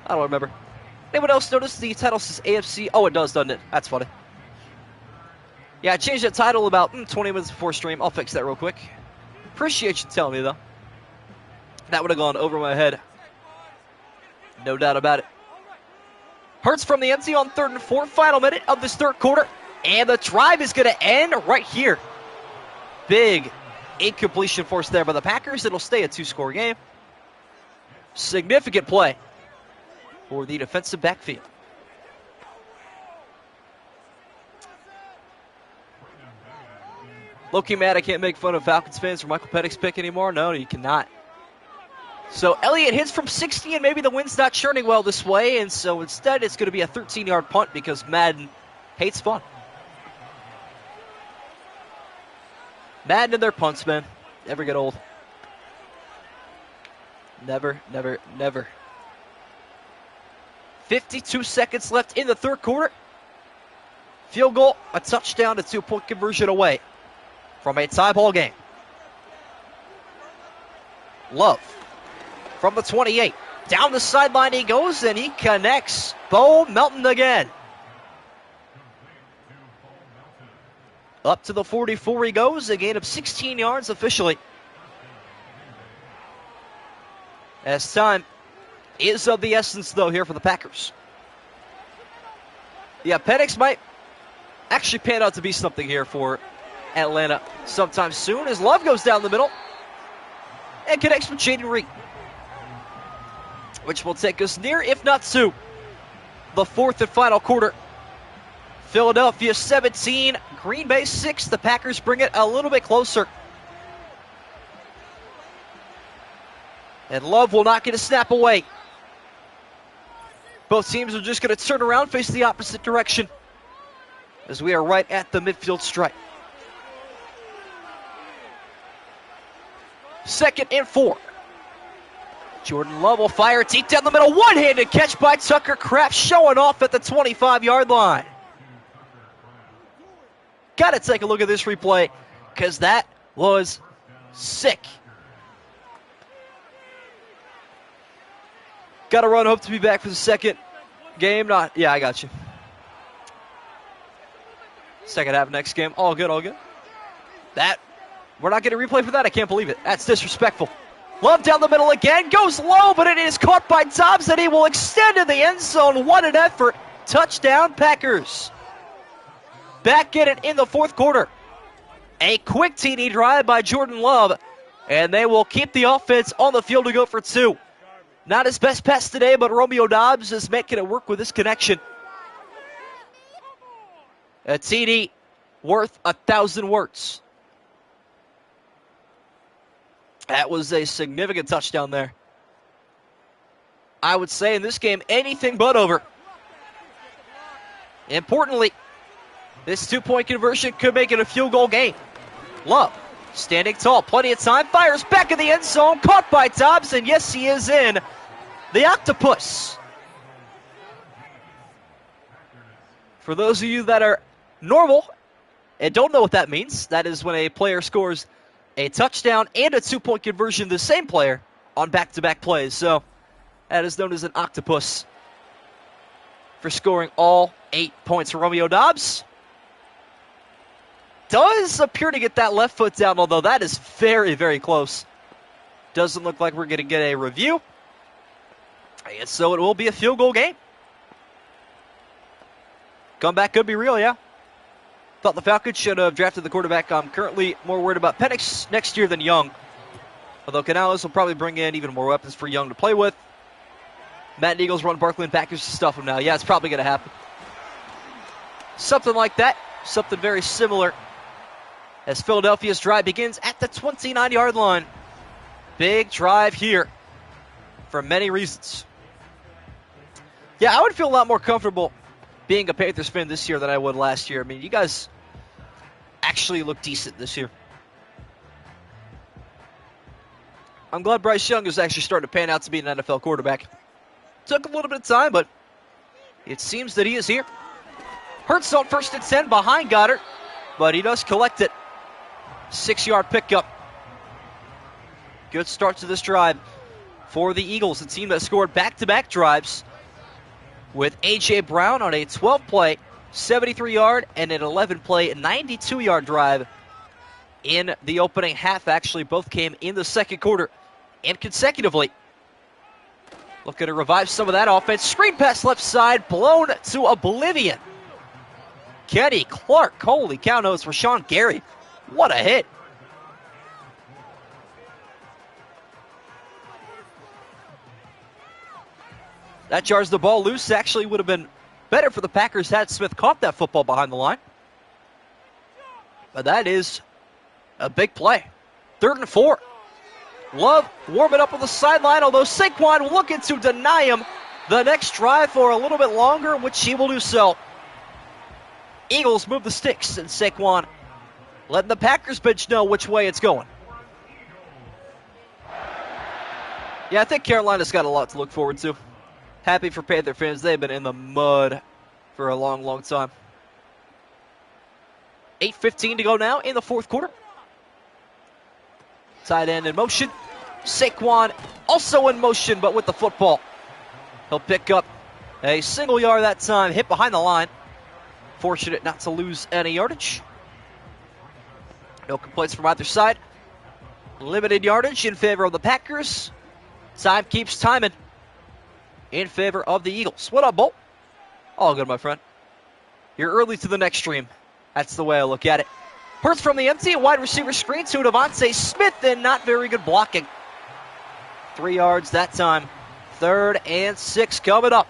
I don't remember. Anyone else notice the title says AFC? Oh, it does, doesn't it? That's funny. Yeah, I changed that title about 20 minutes before stream. I'll fix that real quick. Appreciate you telling me, though. That would have gone over my head. No doubt about it. Hurts from the empty on 3rd and 4. Final minute of this third quarter. And the drive is going to end right here. Big incompletion force there by the Packers. It'll stay a 2-score game. Significant play. for the defensive backfield. Low-key mad I can't make fun of Falcons fans for Michael Penix's pick anymore. No, you cannot. So Elliott hits from 60, and maybe the wind's not churning well this way, and so instead it's going to be a 13-yard punt because Madden hates fun. Madden and their punts, man. Never get old. Never, never, never. 52 seconds left in the third quarter. Field goal, a touchdown, a 2-point conversion away from a tie ball game. Love from the 28. Down the sideline he goes, and he connects. Bo Melton again. Up to the 44 he goes, a gain of 16 yards officially. As time is of the essence, though, here for the Packers. Yeah, Penix might actually pan out to be something here for Atlanta sometime soon, as Love goes down the middle and connects with Jaden Reed, which will take us near, if not to, the fourth and final quarter. Philadelphia 17, Green Bay 6. The Packers bring it a little bit closer. And Love will not get a snap away. Both teams are just going to turn around, face the opposite direction, as we are right at the midfield stripe. 2nd and 4. Jordan Love will fire deep down the middle. One-handed catch by Tucker Kraft, showing off at the 25-yard line. Got to take a look at this replay, because that was sick. Got to run, hope to be back for the second game. Yeah, I got you. Second half next game. All good, all good. We're not getting a replay for that. I can't believe it. That's disrespectful. Love down the middle again. Goes low, but it is caught by Dobbs, and he will extend in the end zone. What an effort. Touchdown, Packers. Back in it in the fourth quarter. A quick TD drive by Jordan Love, and they will keep the offense on the field to go for 2. Not his best pass today, but Romeo Dobbs is making it work with this connection. A TD worth 1,000 words. That was a significant touchdown there. I would say in this game, anything but over. Importantly, this 2-point conversion could make it a field goal game. Love, standing tall, plenty of time, fires back in the end zone, caught by Dobbs, and yes, he is in. The octopus. For those of you that are normal and don't know what that means, that is when a player scores a touchdown and a 2-point conversion, the same player, on back-to-back plays. So that is known as an octopus for scoring all 8 points. For Romeo Dobbs does appear to get that left foot down, although that is very, very close. Doesn't look like we're going to get a review. And so it will be a field goal game. Comeback could be real, yeah. Thought the Falcons should have drafted the quarterback. I'm currently more worried about Penix next year than Young. Although Canales will probably bring in even more weapons for Young to play with. Matt and Eagles run Barkley and Packers to stuff him now. Yeah, it's probably going to happen. Something like that. Something very similar. As Philadelphia's drive begins at the 29-yard line. Big drive here for many reasons. Yeah, I would feel a lot more comfortable being a Panthers fan this year than I would last year. I mean, you guys actually look decent this year. I'm glad Bryce Young is actually starting to pan out to be an NFL quarterback. Took a little bit of time, but it seems that he is here. Hurts on 1st and 10 behind Goddard, but he does collect it. 6-yard pickup. Good start to this drive for the Eagles, a team that scored back-to-back drives with A.J. Brown on a 12-play, 73-yard, and an 11-play, 92-yard drive in the opening half. Actually, both came in the second quarter and consecutively. Looking to revive some of that offense. Screen pass left side, blown to oblivion. Kenny Clark, holy cow, no, it's Rashawn Gary. What a hit. That jars the ball loose. Actually would have been better for the Packers had Smith caught that football behind the line. But that is A big play. 3rd and 4. Love warming up on the sideline, although Saquon looking to deny him the next drive for a little bit longer, which he will do so. Eagles move the sticks, and Saquon letting the Packers bench know which way it's going. Yeah, I think Carolina's got a lot to look forward to. Happy for Panther fans. They've been in the mud for a long, long time. 8:15 to go now in the 4th quarter. Tight end in motion. Saquon also in motion, but with the football. He'll pick up a single yard that time, hit behind the line. Fortunate not to lose any yardage. No complaints from either side. Limited yardage in favor of the Packers. Time keeps timing in favor of the Eagles. What up, Bolt? All good, my friend. You're early to the next stream. That's the way I look at it. Hurts from the empty, wide receiver screen to Devontae Smith, and not very good blocking. 3 yards that time. 3rd and 6 coming up.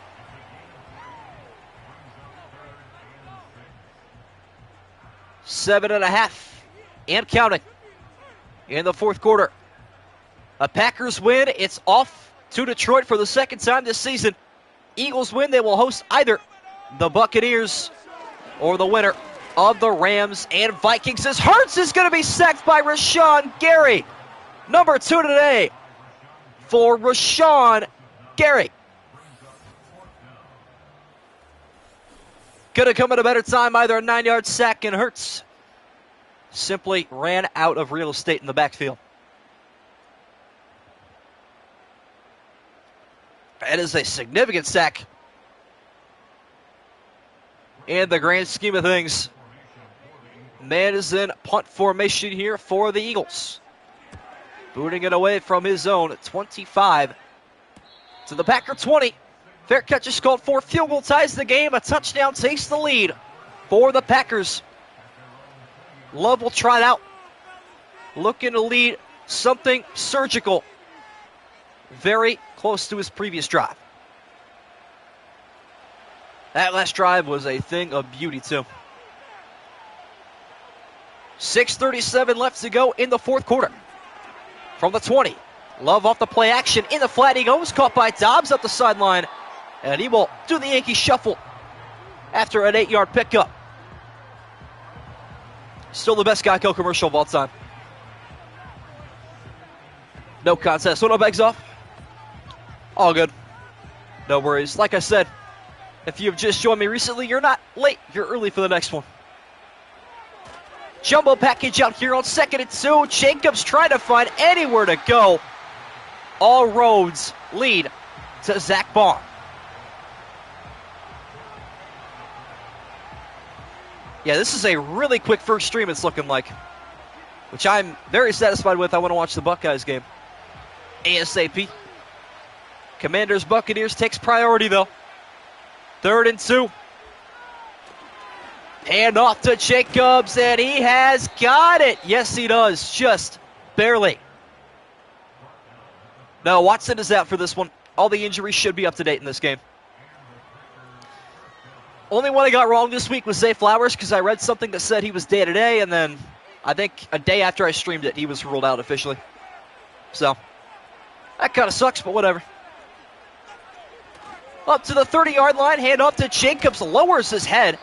Seven and a half and counting in the 4th quarter. A Packers win. It's off to Detroit for the 2nd time this season. Eagles win. They will host either the Buccaneers or the winner of the Rams and Vikings. As Hurts is going to be sacked by Rashawn Gary. Number 2 today for Rashawn Gary. Could have come at a better time, either a 9-yard sack, and Hurts simply ran out of real estate in the backfield. That is a significant sack in the grand scheme of things. Man is in punt formation here for the Eagles. Booting it away from his own 25 to the Packer 20. Fair catch is called for. Field goal ties the game. A touchdown takes the lead for the Packers. Love will try it out. Looking to lead something surgical. Very close to his previous drive. That last drive was a thing of beauty, too. 6:37 left to go in the 4th quarter. From the 20. Love off the play action. In the flat he goes. Caught by Dobbs up the sideline. And he will do the Yankee shuffle after an 8-yard pickup. Still the best Geico commercial of all time. No contest. One begs off. All good. No worries. Like I said, if you've just joined me recently, you're not late. You're early for the next one. Jumbo package out here on 2nd and 2. Jacobs trying to find anywhere to go. All roads lead to Zach Bond. Yeah, this is a really quick first stream, it's looking like, which I'm very satisfied with. I want to watch the Buckeyes game ASAP. Commanders Buccaneers takes priority, though. 3rd and 2. Hand off to Jacobs, and he has got it. Yes, he does, just barely. No, Watson is out for this one. All the injuries should be up to date in this game. Only one I got wrong this week was Zay Flowers, because I read something that said he was day-to-day, and then I think a day after I streamed it, he was ruled out officially. So, that kind of sucks, but whatever. Up to the 30-yard line, hand off to Jacobs, lowers his head,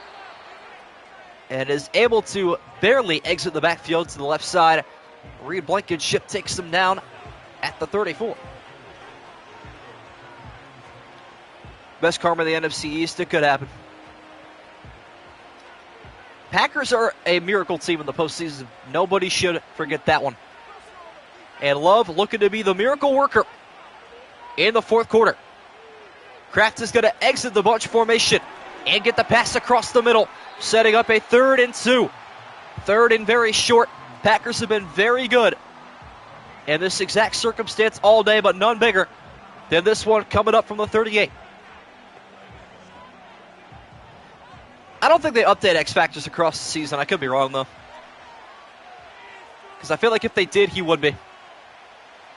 and is able to barely exit the backfield to the left side. Reed Blankenship takes him down at the 34. Best karma in the NFC East, it could happen. Packers are a miracle team in the postseason. Nobody should forget that one. And Love looking to be the miracle worker in the 4th quarter. Kraft is going to exit the bunch formation and get the pass across the middle, setting up a 3rd and 2. 3rd and very short. Packers have been very good in this exact circumstance all day, but none bigger than this one coming up from the 38. I don't think they update X Factors across the season. I could be wrong, though. Because I feel like if they did, he would be.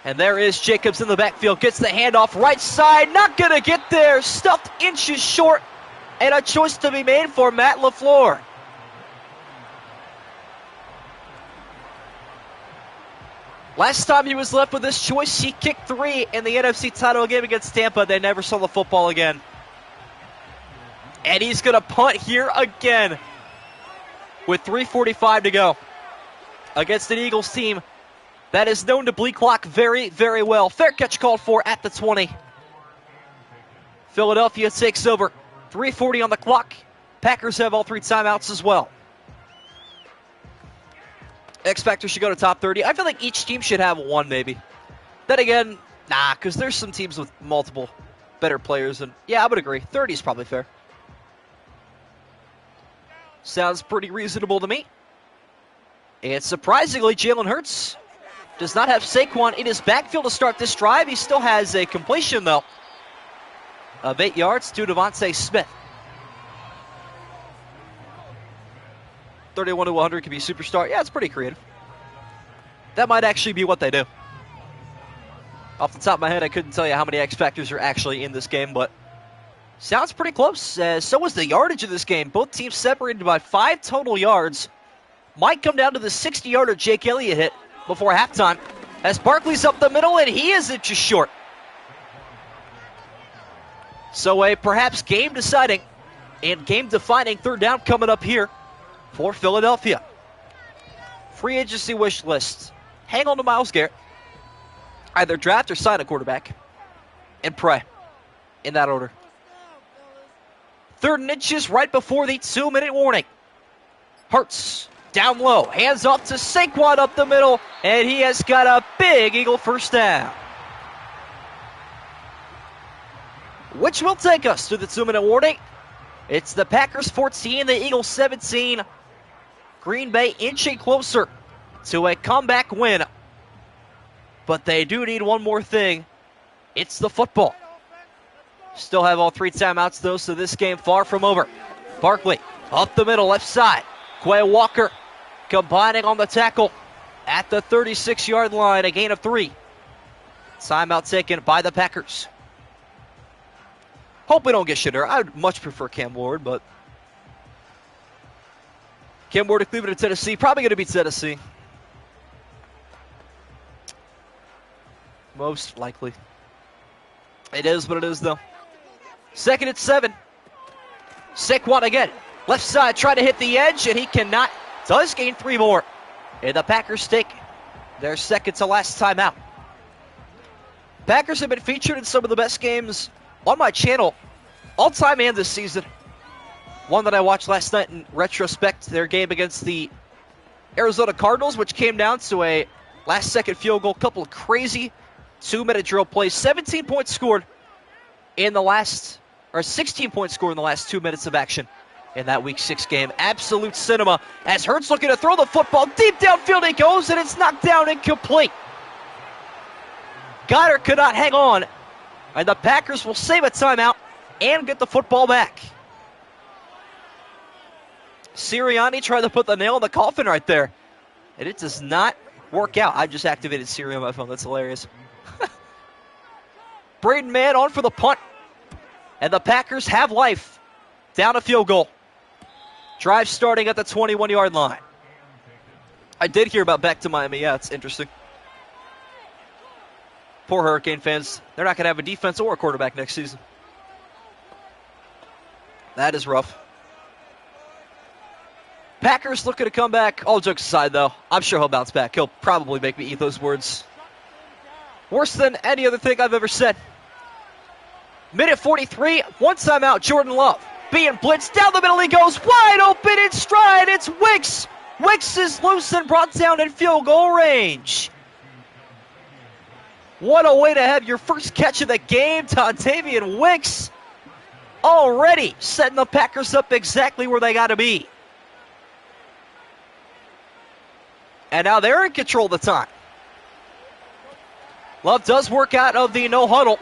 And there is Jacobs in the backfield. Gets the handoff right side. Not going to get there. Stuffed inches short. And a choice to be made for Matt LaFleur. Last time he was left with this choice, he kicked 3 in the NFC title game against Tampa. They never saw the football again. And he's going to punt here again with 3:45 to go against an Eagles team that is known to bleed clock very, very well. Fair catch called for at the 20. Philadelphia takes over. 3:40 on the clock. Packers have all 3 timeouts as well. X Factor should go to top 30. I feel like each team should have 1 maybe. Then again, nah, because there's some teams with multiple better players. And yeah, I would agree. 30 is probably fair. Sounds pretty reasonable to me. And surprisingly, Jalen Hurts does not have Saquon in his backfield to start this drive. He still has a completion, though, of 8 yards to Devontae Smith. 31 to 100 could be superstar. Yeah, it's pretty creative. That might actually be what they do. Off the top of my head, I couldn't tell you how many X Factors are actually in this game, but sounds pretty close. So was the yardage of this game. Both teams separated by 5 total yards. Might come down to the 60-yarder Jake Elliott hit before halftime, as Barkley's up the middle, and he is just short. So a perhaps game-deciding and game-defining 3rd down coming up here for Philadelphia. Free agency wish list. Hang on to Myles Garrett. Either draft or sign a quarterback. And pray. In that order. 3rd and inches right before the 2-minute warning. Hurts down low. Hands off to Saquon up the middle. And he has got a big Eagle first down. Which will take us to the 2-minute warning. It's the Packers 14, the Eagles 17. Green Bay inching closer to a comeback win. But they do need one more thing. It's the football. Still have all 3 timeouts, though, so this game far from over. Barkley up the middle, left side. Quay Walker combining on the tackle at the 36-yard line, a gain of 3. Timeout taken by the Packers. Hope we don't get Shadur. I would much prefer Cam Ward, but Cam Ward to Cleveland to Tennessee. Probably going to be Tennessee. Most likely. It is what it is, though. 2nd and 7. Saquon again. Left side trying to hit the edge, and he cannot. Does gain 3 more. And the Packers take their 2nd to last timeout. Packers have been featured in some of the best games on my channel all time and this season. One that I watched last night in retrospect, their game against the Arizona Cardinals, which came down to a last-second field goal, couple of crazy 2-minute drill plays, 17 points scored in the last, or 16 points scored in the last 2 minutes of action in that Week 6 game. Absolute cinema as Hurts looking to throw the football deep downfield. It goes, and it's knocked down incomplete. Goddard could not hang on, and the Packers will save a timeout and get the football back. Sirianni tried to put the nail in the coffin right there, and it does not work out. I just activated Siri on my phone. That's hilarious. Braden Mann on for the punt, and the Packers have life. Down a field goal. Drive starting at the 21-yard line. I did hear about back to Miami. Yeah, it's interesting. Poor Hurricane fans. They're not going to have a defense or a quarterback next season. That is rough. Packers looking to come back. All jokes aside, though, I'm sure he'll bounce back. He'll probably make me eat those words. Worse than any other thing I've ever said. Minute 43, 1 timeout, Jordan Love. Being blitzed down the middle, he goes wide open in stride. It's Wicks. Wicks is loose and brought down in field goal range. What a way to have your first catch of the game, Dontavian Wicks. Already setting the Packers up exactly where they got to be. And now they're in control of the time. Love does work out of the no huddle.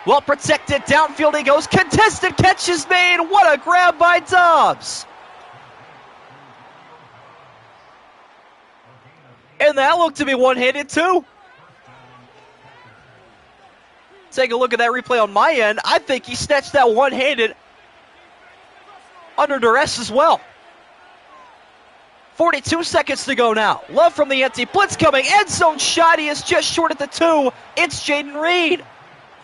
Well protected, downfield he goes. Contested catch is made. What a grab by Dobbs. And that looked to be one-handed too. Take a look at that replay on my end. I think he snatched that one-handed under duress as well. 42 seconds to go now. Love from the empty. Blitz coming. End zone shot. He is just short at the 2. It's Jaden Reed.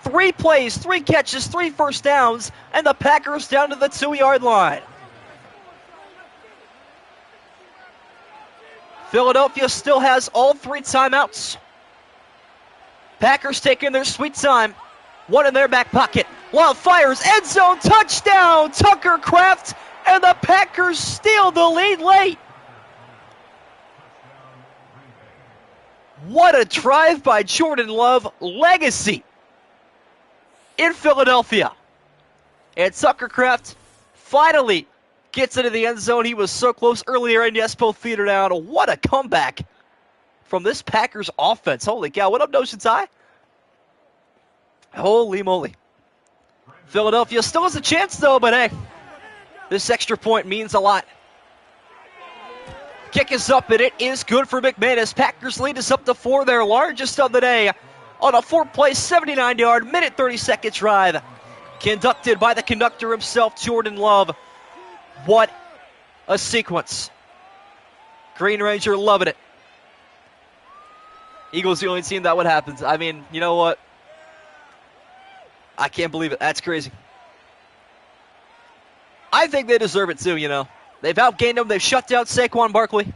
3 plays, 3 catches, 3 first downs, and the Packers down to the 2-yard line. Philadelphia still has all 3 timeouts. Packers taking their sweet time. 1 in their back pocket. Love fires. End zone touchdown. Tucker Kraft, and the Packers steal the lead late. What a drive by Jordan Love. Legacy in Philadelphia. And Tucker Kraft finally gets into the end zone. He was so close earlier, and yes, both feet are down. What a comeback from this Packers offense. Holy cow. What up, Notion Ty? Holy moly. Philadelphia still has a chance, though, but hey, this extra point means a lot. Kick is up, and it is good for McManus. Packers lead is up to 4, their largest of the day, on a 4-play, 79-yard, minute 30-second drive, conducted by the conductor himself, Jordan Love. What a sequence. Green Ranger loving it. Eagles the only team that would happen. I mean, you know what? I can't believe it. That's crazy. I think they deserve it too, you know. They've outgained them. They've shut down Saquon Barkley.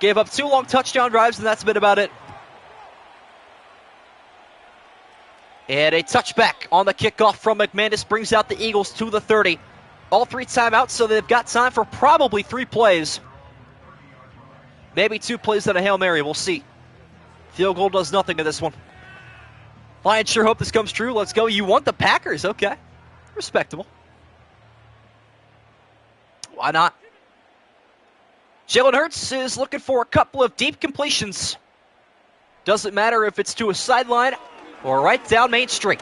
Gave up 2 long touchdown drives, and that's been about it. And a touchback on the kickoff from McManus brings out the Eagles to the 30. All 3 timeouts, so they've got time for probably 3 plays. Maybe 2 plays and a Hail Mary. We'll see. Field goal does nothing to this one. Lions sure hope this comes true. Let's go. You want the Packers. Okay. Respectable. Why not? Jalen Hurts is looking for a couple of deep completions. Doesn't matter if it's to a sideline or right down Main Street.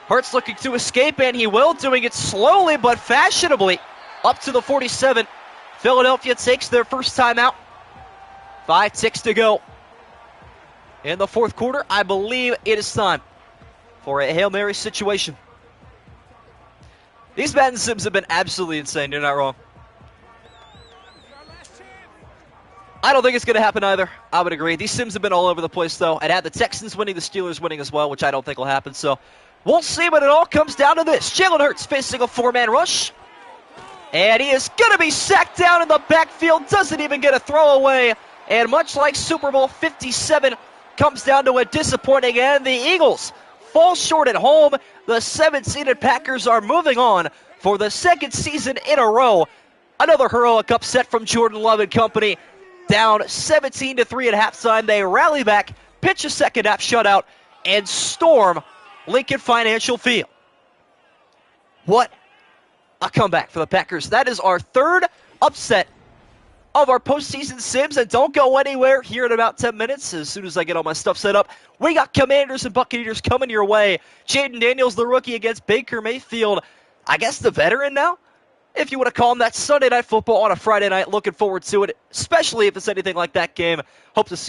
Hurts looking to escape, and he will, doing it slowly but fashionably up to the 47. Philadelphia takes their first timeout. 5 ticks to go. In the 4th quarter, I believe it is time for a Hail Mary situation. These Madden sims have been absolutely insane. You're not wrong. I don't think it's going to happen either. I would agree. These sims have been all over the place, though. I'd had the Texans winning, the Steelers winning as well, which I don't think will happen. So we'll see, but it all comes down to this. Jalen Hurts facing a 4-man rush. And he is going to be sacked down in the backfield. Doesn't even get a throwaway. And much like Super Bowl 57, comes down to a disappointing end. The Eagles fall short at home. The 7th-seeded Packers are moving on for the 2nd season in a row. Another heroic upset from Jordan Love and company. Down 17-3 at halftime. They rally back, pitch a second-half shutout, and storm Lincoln Financial Field. What a comeback for the Packers. That is our 3rd upset of our postseason sims, and don't go anywhere here in about 10 minutes. As soon as I get all my stuff set up, we got Commanders and Buccaneers coming your way. Jaden Daniels, the rookie, against Baker Mayfield. I guess the veteran now, if you want to call him. That Sunday Night Football on a Friday night. Looking forward to it, especially if it's anything like that game. Hope to see